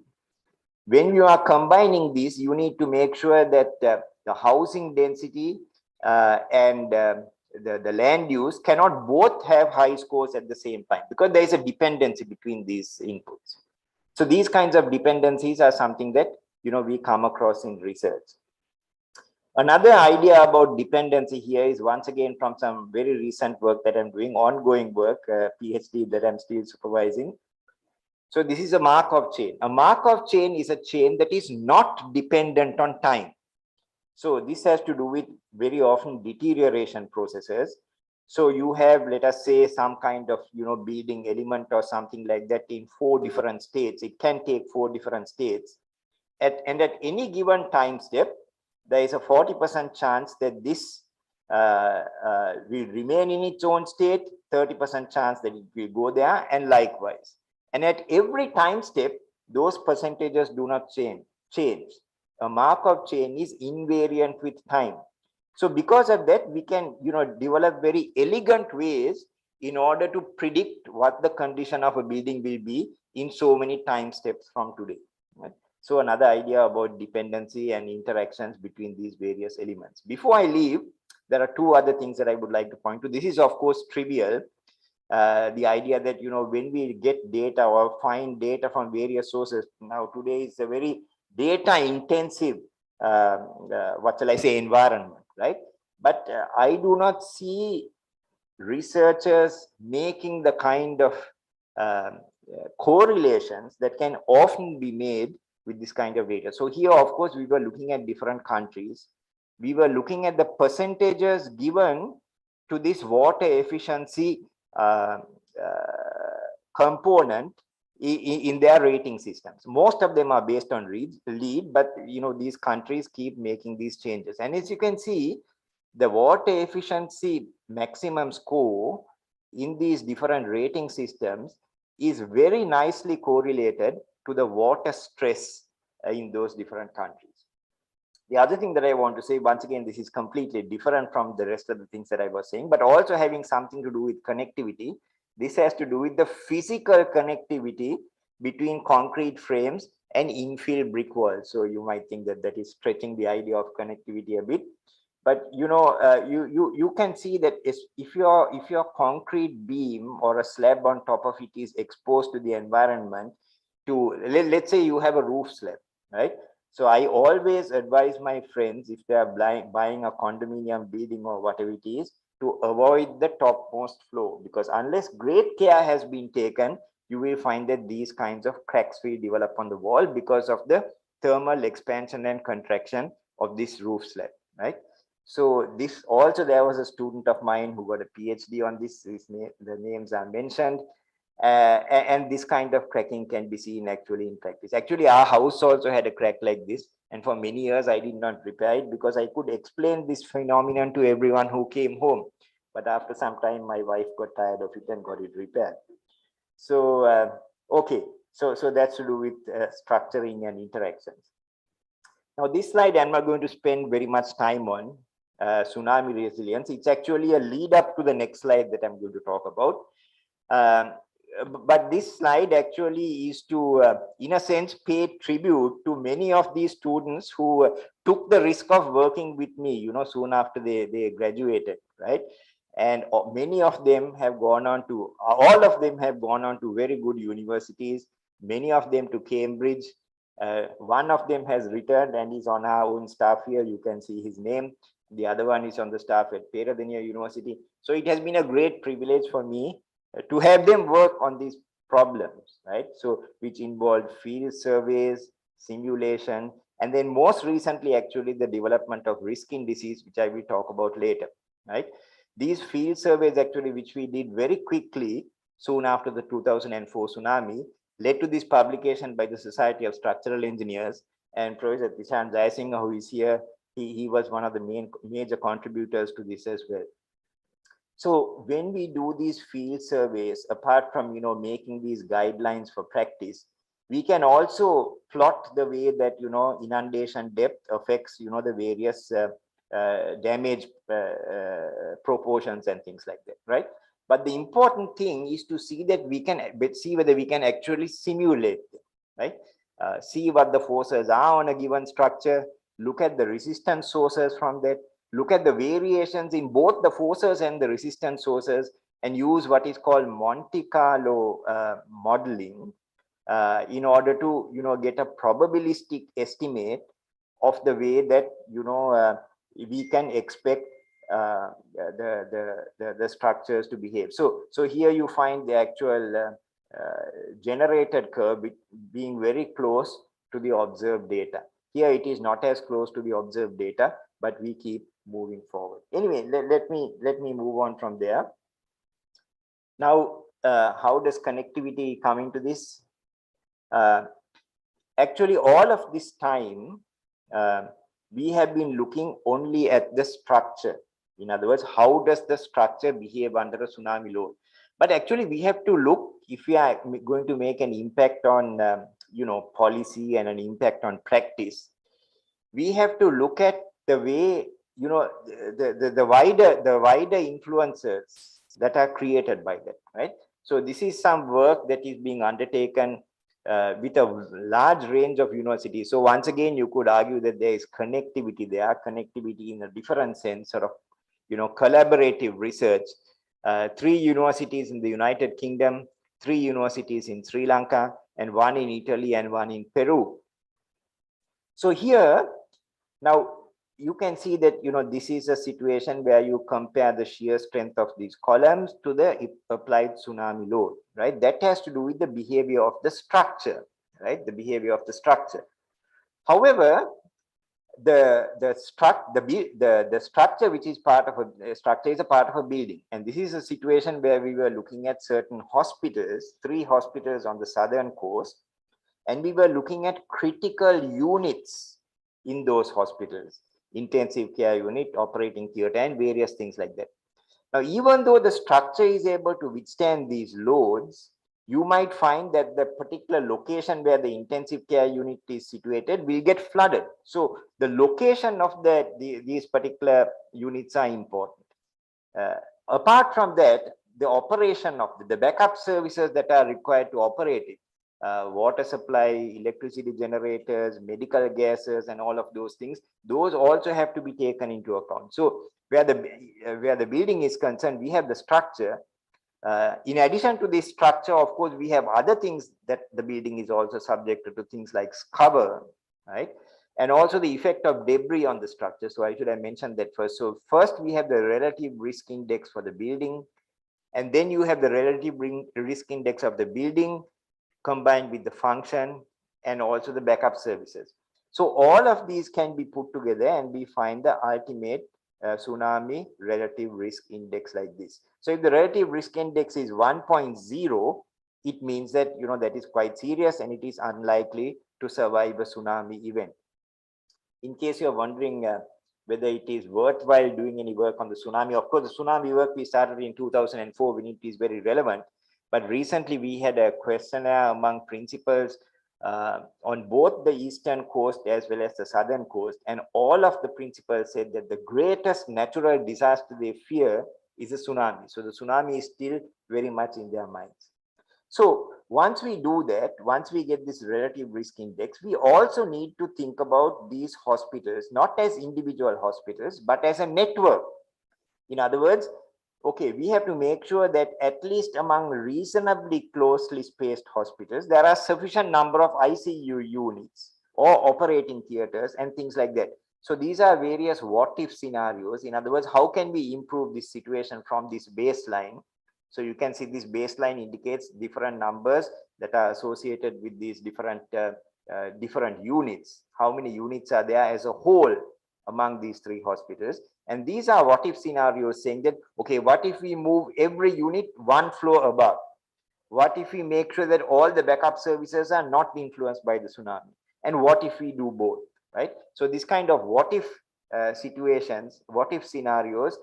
when you are combining these, you need to make sure that the housing density and the land use cannot both have high scores at the same time, because there is a dependency between these inputs. So these kinds of dependencies are something that we come across in research. Another idea about dependency here is once again from some very recent work that I'm doing, ongoing work, PhD that I'm still supervising. So this is a Markov chain. A Markov chain is a chain that is not dependent on time. So this has to do with very often deterioration processes. So you have, let us say, some kind of building element or something like that in 4 different states. It can take 4 different states. And at any given time step, there is a 40% chance that this will remain in its own state, 30% chance that it will go there, and likewise. And at every time step, those percentages do not change. A Markov chain is invariant with time. So because of that, we can, develop very elegant ways in order to predict what the condition of a building will be in so many time steps from today. Right? So another idea about dependency and interactions between these various elements. Before I leave, there are two other things that I would like to point to. This is of course trivial. The idea that, when we get data or find data from various sources, now today is a very data intensive, what shall I say, environment, right? But I do not see researchers making the kind of correlations that can often be made with this kind of data. So here, of course, we were looking at different countries. We were looking at the percentages given to this water efficiency component in their rating systems. Most of them are based on LEED, but these countries keep making these changes. And as you can see, the water efficiency maximum score in these different rating systems is very nicely correlated to the water stress in those different countries. The other thing that I want to say, once again, this is completely different from the rest of the things that I was saying, but also having something to do with connectivity. This has to do with the physical connectivity between concrete frames and infill brick walls. So you might think that that is stretching the idea of connectivity a bit. But you can see that if your concrete beam or a slab on top of it is exposed to the environment, let's say you have a roof slab, right? So I always advise my friends, if they are buying a condominium building or whatever it is, to avoid the topmost floor, because unless great care has been taken, you will find that these kinds of cracks will develop on the wall because of the thermal expansion and contraction of this roof slab, right? So this also, there was a student of mine who got a PhD on this. The names are mentioned. And this kind of cracking can be seen actually in practice. Actually, our house also had a crack like this. And for many years, I did not repair it because I could explain this phenomenon to everyone who came home. But after some time, my wife got tired of it and got it repaired. So, okay. So that's to do with structuring and interactions. Now, this slide, I'm not going to spend very much time on tsunami resilience. It's actually a lead up to the next slide that I'm going to talk about. But this slide actually is to, in a sense, pay tribute to many of these students who took the risk of working with me, soon after they graduated, right? And many of them have gone on to, all of them have gone on to very good universities, many of them to Cambridge. One of them has returned and is on our own staff here. You can see his name. The other one is on the staff at Peradeniya University. So it has been a great privilege for me to have them work on these problems, right? So which involved field surveys, simulation, and then most recently, actually, the development of risk indices, which I will talk about later, right? These field surveys, actually, which we did very quickly soon after the 2004 tsunami, led to this publication by the Society of Structural Engineers. And Professor Tishan Jayasinghe, who is here, he was one of the major contributors to this as well. So when we do these field surveys, apart from making these guidelines for practice, we can also plot the way that inundation depth affects the various damage proportions and things like that, right? But the important thing is to see that we can see whether we can actually simulate them, right? See what the forces are on a given structure, look at the resistance sources from that, look at the variations in both the forces and the resistance sources, and use what is called Monte Carlo modeling in order to get a probabilistic estimate of the way that we can expect the structures to behave. So here you find the actual generated curve being very close to the observed data. Here it is not as close to the observed data, but we keep moving forward. Anyway, let me move on from there. Now, how does connectivity come into this? Actually, all of this time, we have been looking only at the structure. In other words, how does the structure behave under a tsunami load? But actually, we have to look, if we are going to make an impact on, policy and an impact on practice, we have to look at the way, the wider influences that are created by that, right? So this is some work that is being undertaken with a large range of universities. So once again, you could argue that there is connectivity. There are connectivity in a different sense, sort of, collaborative research. 3 universities in the United Kingdom, 3 universities in Sri Lanka, and 1 in Italy and 1 in Peru. So here, now you can see that, this is a situation where you compare the shear strength of these columns to the applied tsunami load, right? That has to do with the behavior of the structure, right? The behavior of the structure. However, the structure which is part of a structure is a part of a building, and this is a situation where we were looking at certain hospitals, 3 hospitals on the southern coast, and we were looking at critical units in those hospitals, intensive care unit, operating theater, and various things like that. Now, even though the structure is able to withstand these loads, you might find that the particular location where the intensive care unit is situated will get flooded. So the location of these particular units are important. Apart from that, the operation of the backup services that are required to operate it, water supply, electricity generators, medical gases, and all of those things, those also have to be taken into account. So where the building is concerned, we have the structure. In addition to this structure, of course, we have other things that the building is also subjected to, things like cover, right? And also the effect of debris on the structure. So I should have mentioned that first. So first we have the relative risk index for the building, and then you have the relative risk index of the building combined with the function and also the backup services. So all of these can be put together and we find the ultimate tsunami relative risk index like this. So if the relative risk index is 1.0, it means that, that is quite serious and it is unlikely to survive a tsunami event. In case you're wondering whether it is worthwhile doing any work on the tsunami, of course, the tsunami work we started in 2004 when it is very relevant. But recently we had a questionnaire among principals on both the eastern coast as well as the southern coast, and all of the principals said that the greatest natural disaster they fear is a tsunami. So the tsunami is still very much in their minds. So once we do that, once we get this relative risk index, we also need to think about these hospitals not as individual hospitals but as a network. In other words, okay, we have to make sure that at least among reasonably closely spaced hospitals, there are sufficient number of ICU units or operating theaters and things like that. So these are various what if scenarios. In other words, how can we improve this situation from this baseline? So you can see this baseline indicates different numbers that are associated with these different units. How many units are there as a whole among these 3 hospitals? And these are what if scenarios saying that, okay, what if we move every unit 1 floor above? What if we make sure that all the backup services are not influenced by the tsunami? And what if we do both, right? So this kind of what if situations, what if scenarios,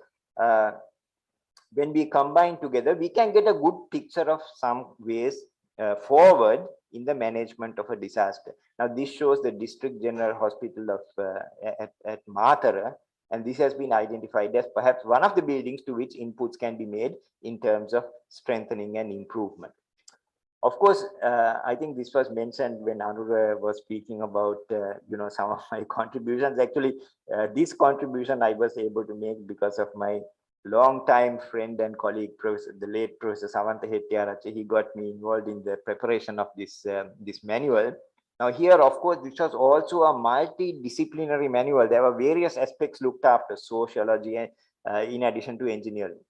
when we combine together, we can get a good picture of some ways forward in the management of a disaster. Now, this shows the District General Hospital of at Matara, and this has been identified as perhaps one of the buildings to which inputs can be made in terms of strengthening and improvement. Of course, I think this was mentioned when Anura was speaking about some of my contributions. Actually, this contribution I was able to make because of my long-time friend and colleague, the late Professor Samantha Hettiarachchi. He got me involved in the preparation of this manual. Now here, of course, this was also a multidisciplinary manual. There were various aspects looked after, sociology, in addition to engineering.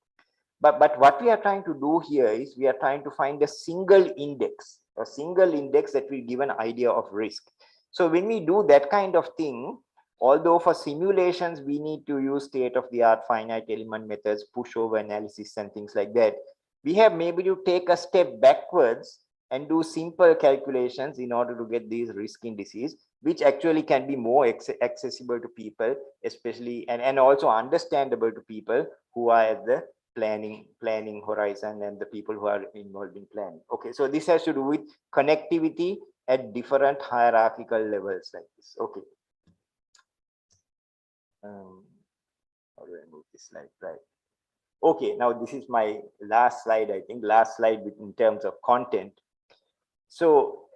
But what we are trying to do here is we are trying to find a single index that will give an idea of risk. So when we do that kind of thing, although for simulations, we need to use state-of-the-art finite element methods, pushover analysis and things like that, we have maybe to take a step backwards and do simple calculations in order to get these risk indices, which actually can be more accessible to people, especially, and also understandable to people who are at the planning horizon and the people who are involved in planning. Okay, so this has to do with connectivity at different hierarchical levels like this. Okay. How do I move this slide? Right. Okay, now this is my last slide, I think, last slide in terms of content. So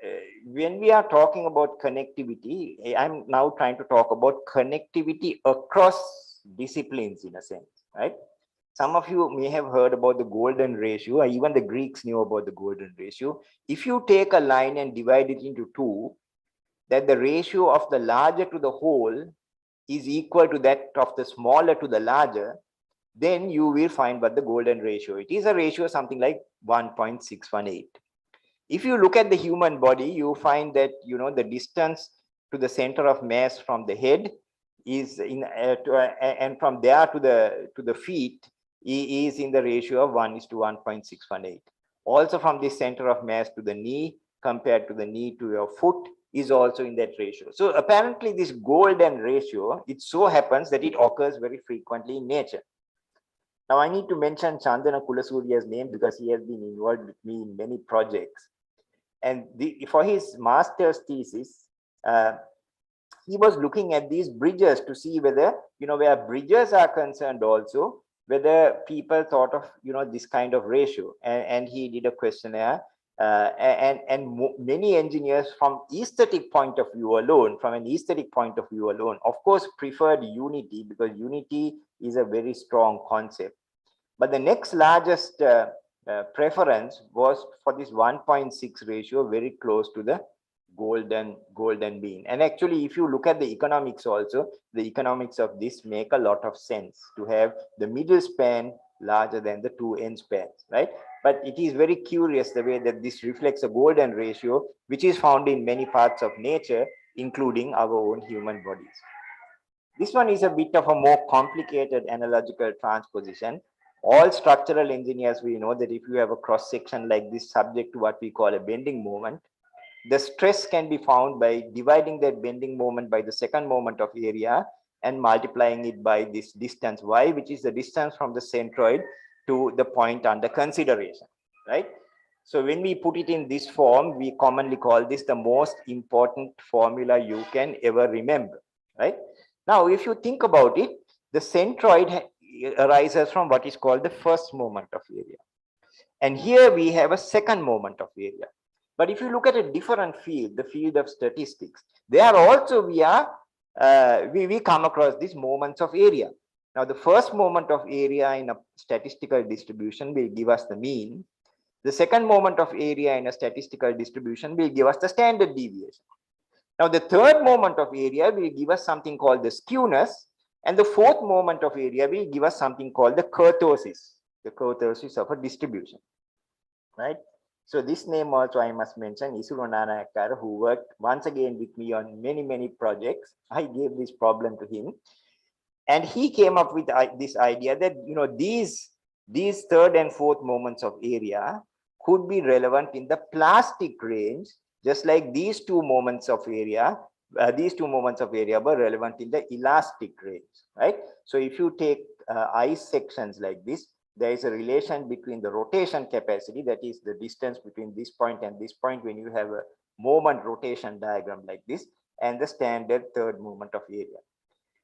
when we are talking about connectivity, I'm now trying to talk about connectivity across disciplines in a sense, right? Some of you may have heard about the golden ratio, or even the Greeks knew about the golden ratio. If you take a line and divide it into two, that the ratio of the larger to the whole is equal to that of the smaller to the larger, then you will find what the golden ratio. It is a ratio something like 1.618. If you look at the human body, you find that, you know, the distance to the center of mass from the head is in and from there to the feet is in the ratio of 1:1.618. Also from the center of mass to the knee compared to the knee to your foot is also in that ratio. So apparently this golden ratio, it so happens that it occurs very frequently in nature. Now I need to mention Chandana Kulasurya's name because he has been involved with me in many projects. And for his master's thesis, he was looking at these bridges to see whether, you know, where bridges are concerned also, whether people thought of, you know, this kind of ratio. And he did a questionnaire. Many engineers from aesthetic point of view alone, of course, preferred unity because unity is a very strong concept. But the next largest preference was for this 1.6 ratio, very close to the golden mean. And actually, if you look at the economics also, the economics of this make a lot of sense to have the middle span larger than the two end spans, right? But it is very curious the way that this reflects a golden ratio, which is found in many parts of nature, including our own human bodies. This one is a bit of a more complicated analogical transposition. All structural engineers will know that if you have a cross section like this subject to what we call a bending moment, the stress can be found by dividing that bending moment by the second moment of area and multiplying it by this distance y, which is the distance from the centroid to the point under consideration, right? So when we put it in this form, we commonly call this the most important formula you can ever remember, right? Now, if you think about it, the centroid arises from what is called the first moment of area. And here we have a second moment of area. But if you look at a different field, the field of statistics, there also we come across these moments of area. Now, the first moment of area in a statistical distribution will give us the mean. The second moment of area in a statistical distribution will give us the standard deviation. Now, the third moment of area will give us something called the skewness, and the fourth moment of area will give us something called the kurtosis of a distribution, right? So this name also I must mention, Isuro Nanayakara, who worked once again with me on many projects. I gave this problem to him, and he came up with this idea that, you know, these third and fourth moments of area could be relevant in the plastic range, just like these two moments of area were relevant in the elastic range, right? So if you take ice sections like this, there is a relation between the rotation capacity, that is the distance between this point and this point when you have a moment rotation diagram like this, and the standard third moment of area.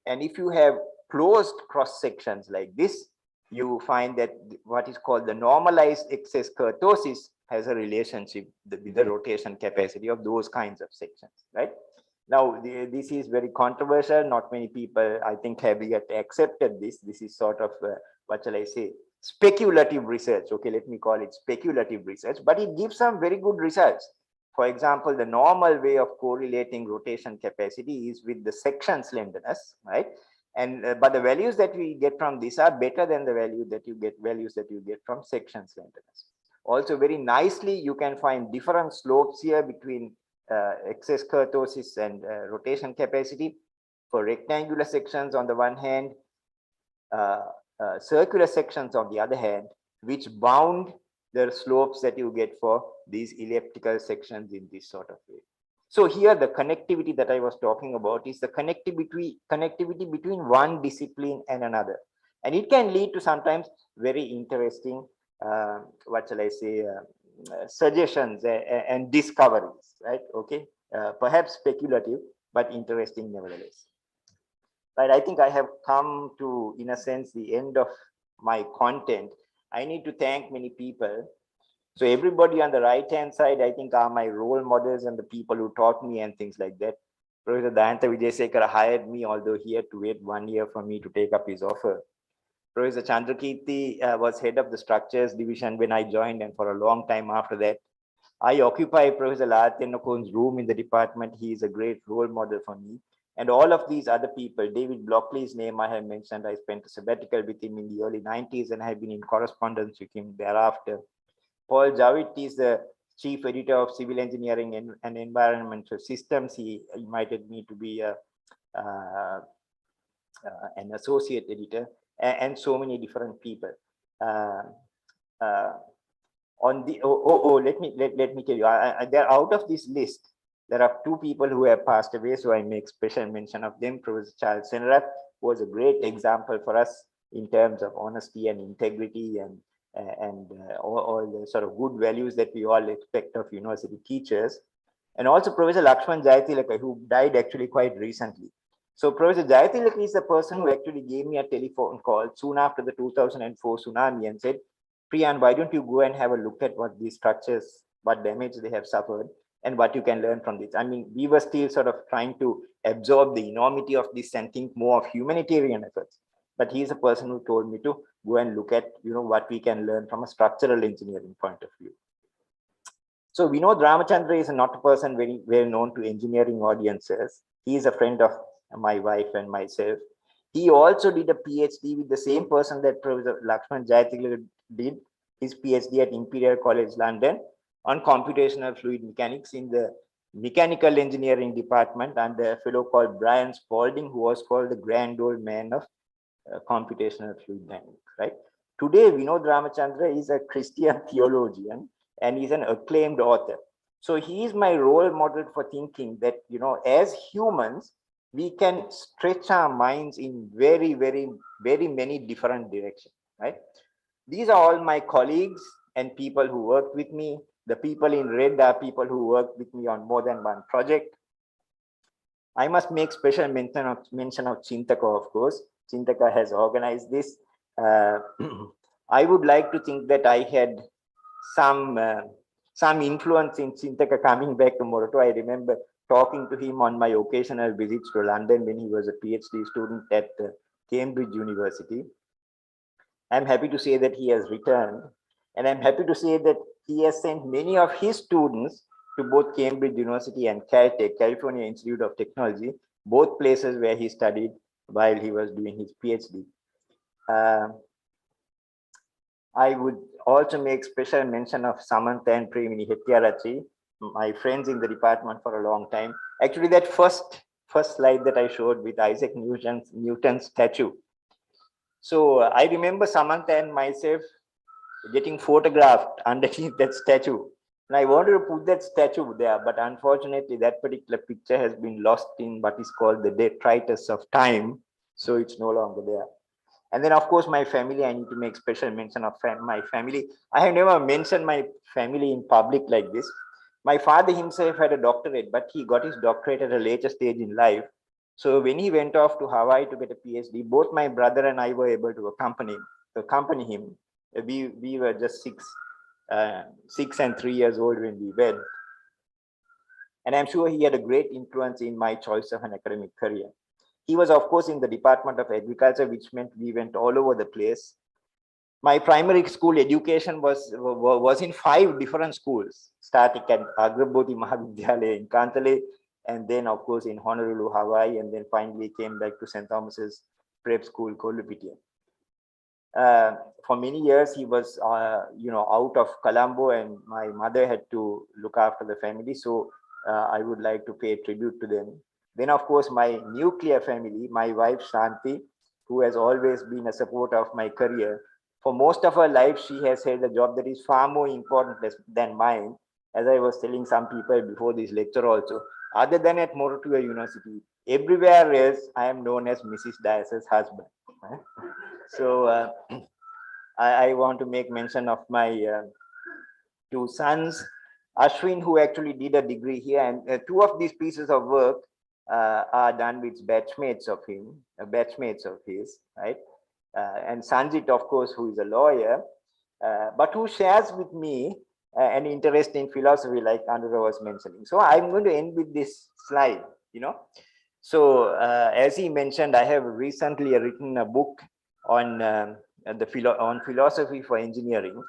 And if you have closed cross sections like this, you find that what is called the normalized excess kurtosis has a relationship with the rotation capacity of those kinds of sections, right? Now, this is very controversial. Not many people, I think, have yet accepted this. This is sort of, what shall I say, speculative research. Okay, let me call it speculative research, but it gives some very good results. For example, the normal way of correlating rotation capacity is with the section slenderness, right? And but the values that we get from this are better than the values that you get from section slenderness. Also, very nicely, you can find different slopes here between excess kurtosis and rotation capacity for rectangular sections on the one hand, circular sections on the other hand, which bound the slopes that you get for these elliptical sections in this sort of way. So here the connectivity that I was talking about is the connectivity between one discipline and another. And it can lead to sometimes very interesting, what shall I say, suggestions and discoveries, right? Okay, perhaps speculative, but interesting nevertheless. Right, I think I have come to, in a sense, the end of my content. I need to thank many people. So everybody on the right-hand side, I think, are my role models and the people who taught me and things like that. Professor Dayanta Vijayasekara hired me, although he had to wait 1 year for me to take up his offer. Professor Chandrakirti was head of the structures division when I joined, and for a long time after that. I occupy Professor Latenokon's room in the department. He is a great role model for me. And all of these other people, David Blockley's name I have mentioned, I spent a sabbatical with him in the early 90s and have been in correspondence with him thereafter. Paul Javit is the chief editor of Civil Engineering and Environmental Systems. He invited me to be an associate editor, and so many different people. On the let me tell you, there out of this list, there are 2 people who have passed away, so I make special mention of them. Professor Charles Senrath was a great example for us in terms of honesty and integrity and all the sort of good values that we all expect of university teachers. And also Professor Lakshman Jayatilaka, who died actually quite recently. So Professor Jayatilaka is the person who actually gave me a telephone call soon after the 2004 tsunami and said, Priyan, why don't you go and have a look at what these structures, what damage they have suffered, and what you can learn from this. I mean, we were still sort of trying to absorb the enormity of this and think more of humanitarian efforts. But he's a person who told me to go and look at, what we can learn from a structural engineering point of view. So Vinod Ramachandra is not a person very well known to engineering audiences. He is a friend of my wife and myself. He also did a PhD with the same person that Professor Lakshman Jayatilaka did his PhD at Imperial College London on computational fluid mechanics in the mechanical engineering department under a fellow called Brian Spalding, who was called the grand old man of computational fluid dynamics, right? Today, Vinod Ramachandra is a Christian theologian and he's an acclaimed author. So he is my role model for thinking that, as humans, we can stretch our minds in very, very, very many different directions, right? These are all my colleagues and people who work with me. The people in red are people who work with me on more than one project. I must make special mention of Chintaka, of course. Chintaka has organized this. I would like to think that I had some influence in Chintaka coming back to Moratuwa. I remember talking to him on my occasional visits to London when he was a PhD student at Cambridge University. I'm happy to say that he has returned, and I'm happy to say that he has sent many of his students to both Cambridge University and Caltech, California Institute of Technology, both places where he studied while he was doing his PhD. I would also make special mention of Samantha and Premini Hettiarachi, my friends in the department for a long time. Actually, that first slide that I showed with Isaac Newton's statue. So I remember Samantha and myself getting photographed underneath that statue. And I wanted to put that statue there, but unfortunately that particular picture has been lost in what is called the detritus of time. So it's no longer there. And then, of course, my family, I need to make special mention of my family. I have never mentioned my family in public like this. My father himself had a doctorate, but he got his doctorate at a later stage in life. So when he went off to Hawaii to get a PhD, both my brother and I were able to accompany him. We were just 6 and 3 years old when we went. And I'm sure he had a great influence in my choice of an academic career. He was, of course, in the Department of Agriculture, which meant we went all over the place. My primary school education was in 5 different schools, starting at Agrabodhi Mahavidyalaya in Kantale, and then, of course, in Honolulu, Hawaii, and then finally came back to St. Thomas's Prep School, Kolupitiya. For many years, he was, out of Colombo, and my mother had to look after the family. So I would like to pay tribute to them. Then, of course, my nuclear family, my wife, Shanti, who has always been a supporter of my career. For most of her life, she has held a job that is far more important than mine, as I was telling some people before this lecture also. Other than at Moratuwa University, everywhere else, I am known as Mrs. Dias's husband. So I want to make mention of my two sons, Ashwin, who actually did a degree here, and two of these pieces of work are done with batchmates of his, right? And Sanjit, of course, who is a lawyer, but who shares with me an interest in philosophy, like Andrea was mentioning. So I'm going to end with this slide, So as he mentioned, I have recently written a book on on philosophy for engineering.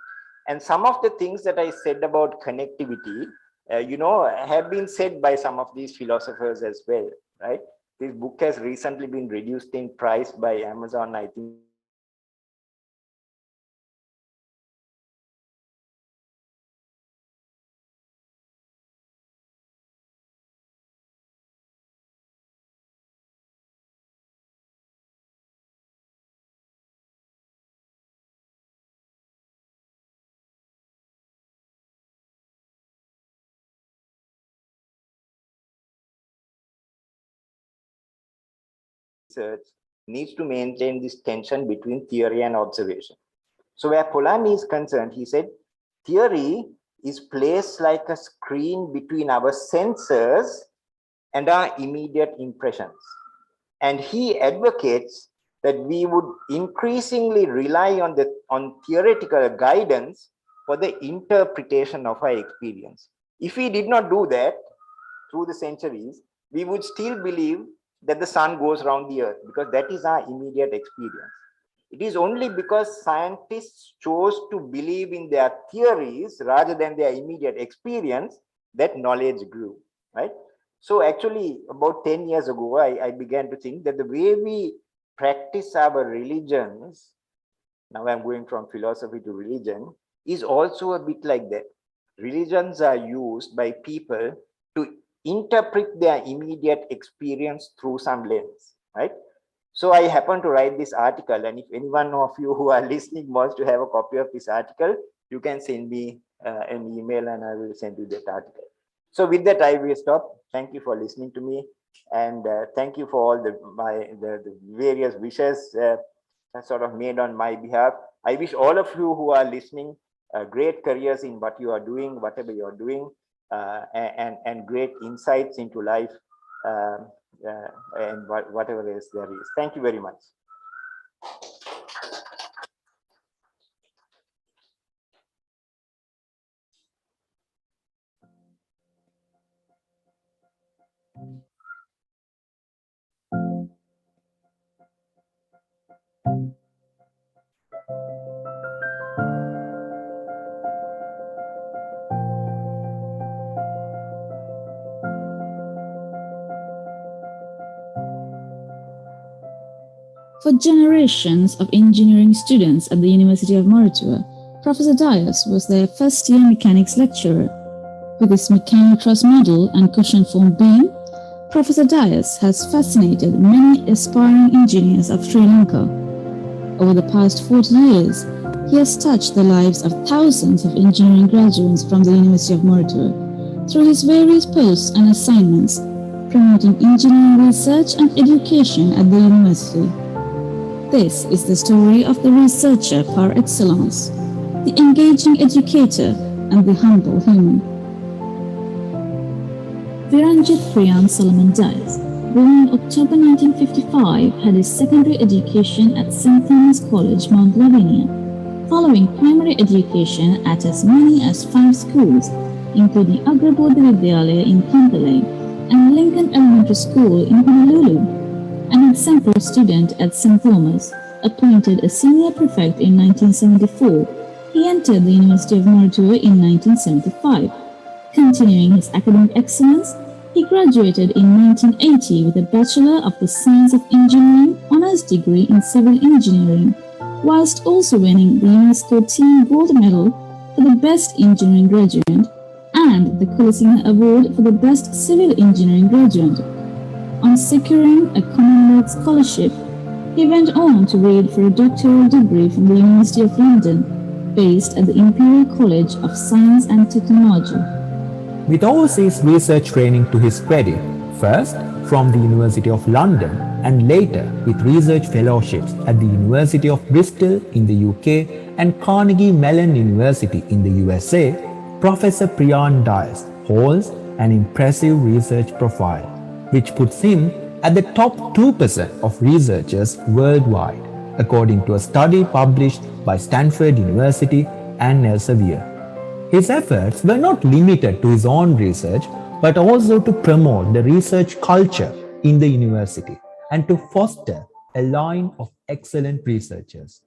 And some of the things that I said about connectivity, have been said by some of these philosophers as well, right? This book has recently been reduced in price by Amazon, I think. Research needs to maintain this tension between theory and observation. So where Polanyi is concerned, he said, theory is placed like a screen between our senses and our immediate impressions. And he advocates that we would increasingly rely on theoretical guidance for the interpretation of our experience. If we did not do that through the centuries, we would still believe that the sun goes around the earth, because that is our immediate experience. It is only because scientists chose to believe in their theories rather than their immediate experience that knowledge grew, right? So actually, about 10 years ago, I began to think that the way we practice our religions, now I'm going from philosophy to religion, is also a bit like that. Religions are used by people to interpret their immediate experience through some lens, right? So I happen to write this article, and if anyone of you who are listening wants to have a copy of this article, you can send me an email and I will send you that article. So with that, I will stop. Thank you for listening to me, and thank you for all the various wishes sort of made on my behalf. I wish all of you who are listening great careers in what you are doing, whatever you are doing, and great insights into life and whatever else there is. Thank you very much. For generations of engineering students at the University of Moratuwa, Professor Dias was their first-year mechanics lecturer. With his mechanical truss model and cushion foam beam, Professor Dias has fascinated many aspiring engineers of Sri Lanka. Over the past 40 years, he has touched the lives of thousands of engineering graduates from the University of Moratuwa through his various posts and assignments, promoting engineering research and education at the university. This is the story of the researcher par excellence, the engaging educator, and the humble human. Viranjit Priyan Solomon Dias, born in October 1955, had his secondary education at St. Thomas College, Mount Lavinia, following primary education at as many as 5 schools, including Agrabodhi Vidyalaya in Kampalay and Lincoln Elementary School in Honolulu. An exemplary student at St. Thomas, appointed a senior prefect in 1974, he entered the University of Moratuwa in 1975. Continuing his academic excellence, he graduated in 1980 with a Bachelor of the Science of Engineering Honours degree in Civil Engineering, whilst also winning the UNESCO Team Gold Medal for the Best Engineering Graduate and the Kulasinghe Award for the Best Civil Engineering Graduate. On securing a Commonwealth scholarship, he went on to read for a doctoral degree from the University of London, based at the Imperial College of Science and Technology. With overseas research training to his credit, first from the University of London and later with research fellowships at the University of Bristol in the UK and Carnegie Mellon University in the USA, Professor Priyan Dias holds an impressive research profile, which puts him at the top 2% of researchers worldwide, according to a study published by Stanford University and Elsevier. His efforts were not limited to his own research, but also to promote the research culture in the university and to foster a line of excellent researchers.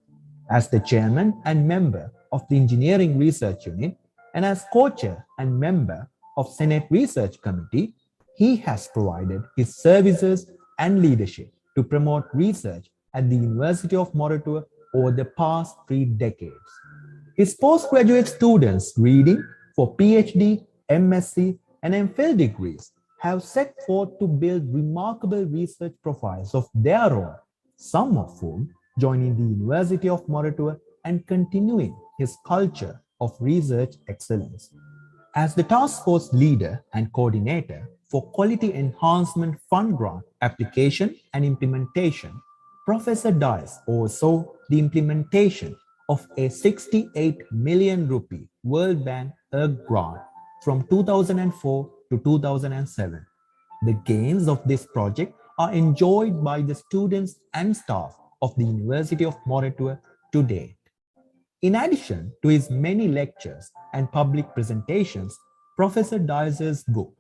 As the chairman and member of the Engineering Research Unit and as co-chair and member of Senate Research Committee, he has provided his services and leadership to promote research at the University of Moratuwa over the past 3 decades. His postgraduate students reading for PhD, MSc, and MPhil degrees have set forth to build remarkable research profiles of their own, some of whom joining the University of Moratuwa and continuing his culture of research excellence. As the task force leader and coordinator for Quality Enhancement Fund Grant application and implementation, Professor Dias oversaw the implementation of a 68 million rupee World Bank ERG grant from 2004 to 2007. The gains of this project are enjoyed by the students and staff of the University of Moratuwa today. In addition to his many lectures and public presentations, Professor Dias's book,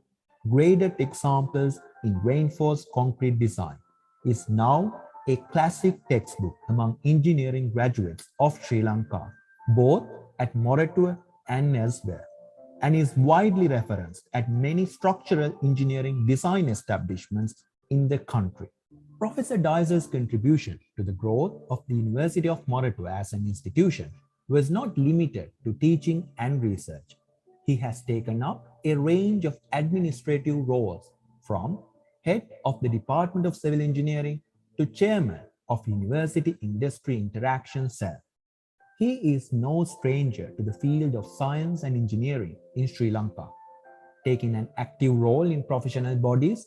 Graded Examples in Reinforced Concrete Design, is now a classic textbook among engineering graduates of Sri Lanka, both at Moratuwa and elsewhere, and is widely referenced at many structural engineering design establishments in the country. Professor Dias's contribution to the growth of the University of Moratuwa as an institution was not limited to teaching and research. He has taken up a range of administrative roles, from head of the Department of Civil Engineering to chairman of University Industry Interaction Cell. He is no stranger to the field of science and engineering in Sri Lanka, taking an active role in professional bodies,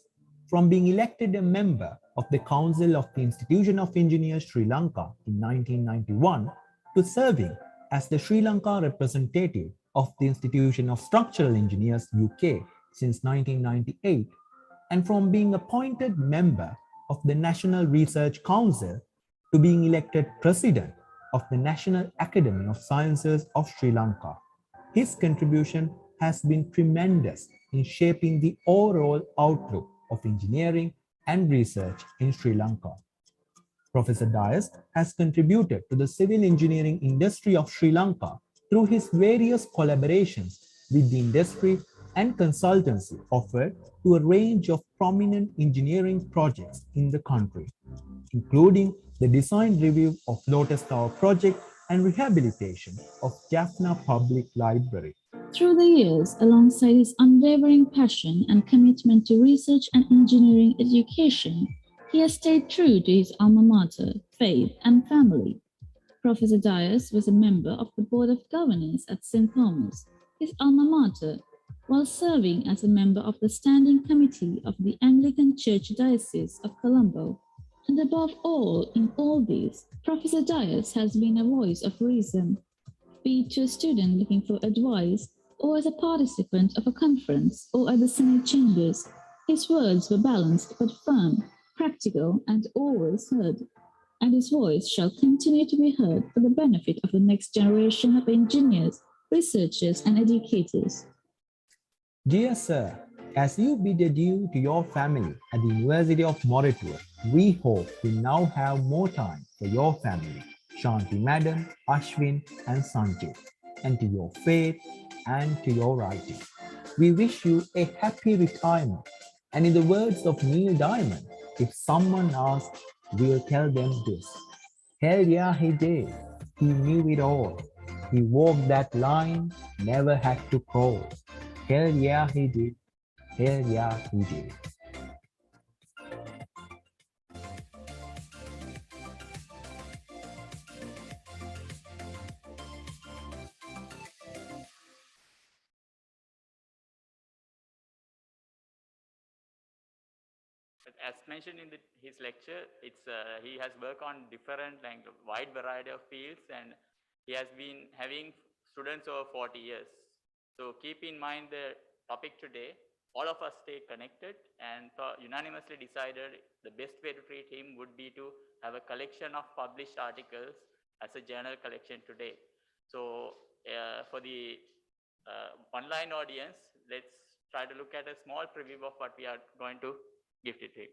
from being elected a member of the Council of the Institution of Engineers Sri Lanka in 1991 to serving as the Sri Lanka representative of the Institution of Structural Engineers UK since 1998, and from being appointed member of the National Research Council to being elected president of the National Academy of Sciences of Sri Lanka. His contribution has been tremendous in shaping the overall outlook of engineering and research in Sri Lanka. Professor Dias has contributed to the civil engineering industry of Sri Lanka through his various collaborations with the industry and consultancy offered to a range of prominent engineering projects in the country, including the design review of Lotus Tower project and rehabilitation of Jaffna Public Library. Through the years, alongside his unwavering passion and commitment to research and engineering education, he has stayed true to his alma mater, faith, and family. Professor Dias was a member of the Board of Governors at St. Thomas, his alma mater, while serving as a member of the Standing Committee of the Anglican Church Diocese of Colombo. And above all, in all this, Professor Dias has been a voice of reason, be it to a student looking for advice, or as a participant of a conference, or at the Senate chambers. His words were balanced but firm, practical, and always heard. And his voice shall continue to be heard for the benefit of the next generation of engineers, researchers, and educators. Dear Sir, as you bid adieu to your family at the University of Moratuwa, we hope to now have more time for your family, Shanti Madam, Ashwin, and Sanjay, and to your faith and to your writing. We wish you a happy retirement. And in the words of Neil Diamond, if someone asks, we'll tell them this. Hell yeah, he did. He knew it all. He walked that line, never had to crawl. Hell yeah, he did. Hell yeah, he did. As mentioned in his lecture, he has worked on different, like, wide variety of fields, and he has been having students over 40 years. So keep in mind the topic today. All of us stay connected, and unanimously decided the best way to treat him would be to have a collection of published articles as a journal collection today. So for the online audience, let's try to look at a small preview of what we are going to gift it to him.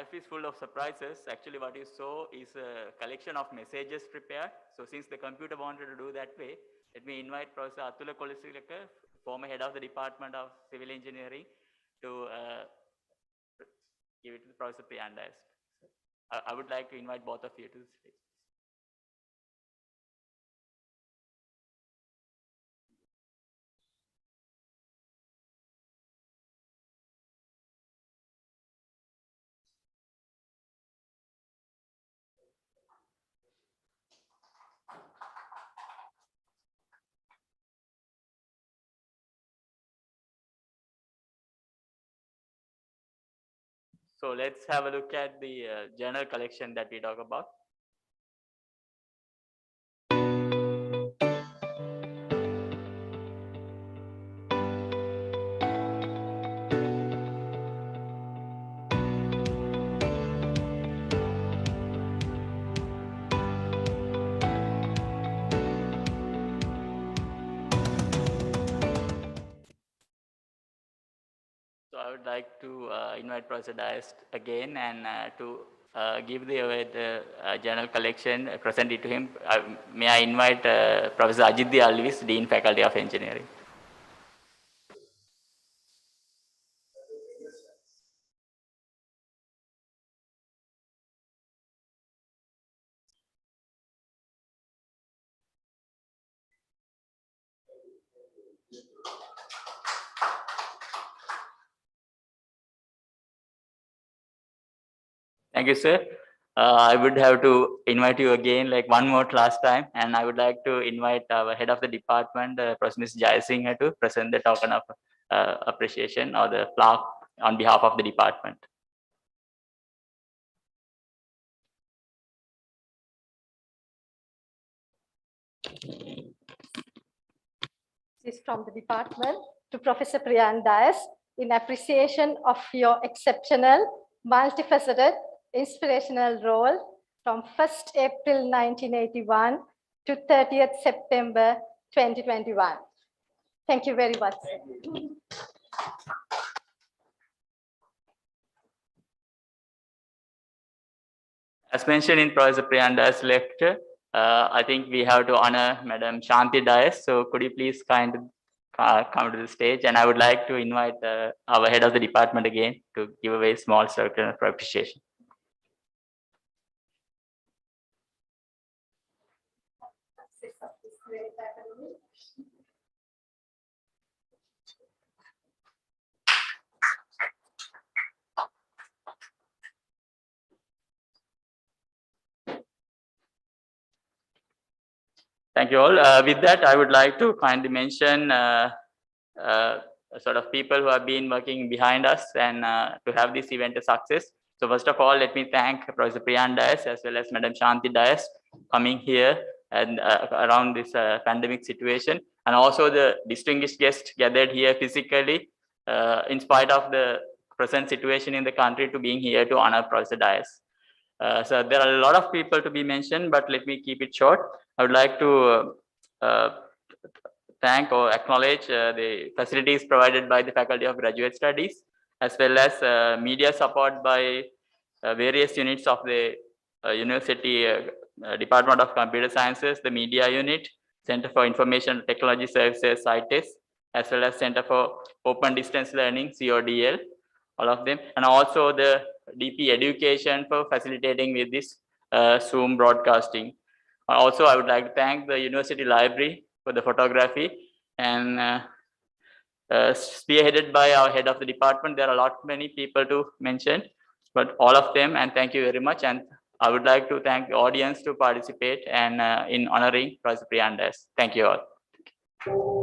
Life is full of surprises. Actually, what you saw is a collection of messages prepared. So since the computer wanted to do that way, let me invite Professor Atula Kolisilaka, former head of the Department of Civil Engineering, to give it to Professor Priyan. I would like to invite both of you to the stage. So let's have a look at the journal collection that we talk about. So I would like to invite Professor Dias again, and to give the journal collection, present it to him. May I invite Professor Ajit Alvis, Dean Faculty of Engineering. Thank you, sir. I would have to invite you again, like one more last time, and I would like to invite our head of the department, Professor Ms. Jai Singh, to present the token of appreciation or the plaque on behalf of the department. This is from the department to Professor Priyan Dias in appreciation of your exceptional, multifaceted, inspirational role from 1st April 1981 to 30th September 2021. Thank you very much. As mentioned in Professor Priyan Dias' lecture, I think we have to honor Madam Shanti Dias. So could you please come to the stage? And I would like to invite our head of the department again to give away a small circle of appreciation. Thank you all. With that, I would like to kindly mention sort of people who have been working behind us and to have this event a success. So first of all, let me thank Professor Priyan Dias as well as Madam Shanti Dias coming here and around this pandemic situation, and also the distinguished guests gathered here physically in spite of the present situation in the country to being here to honor Professor Dias. So there are a lot of people to be mentioned, but let me keep it short. I would like to thank or acknowledge the facilities provided by the Faculty of Graduate Studies, as well as media support by various units of the University Department of Computer Sciences, the Media Unit, Center for Information Technology Services, CITES, as well as Center for Open Distance Learning, CODL, all of them, and also the DP Education for facilitating with this Zoom broadcasting. Also, I would like to thank the University Library for the photography, and spearheaded by our head of the department. There are many people to mention, but all of them, and thank you very much. And I would like to thank the audience to participate and in honoring Professor Priyan Dias. Thank you all.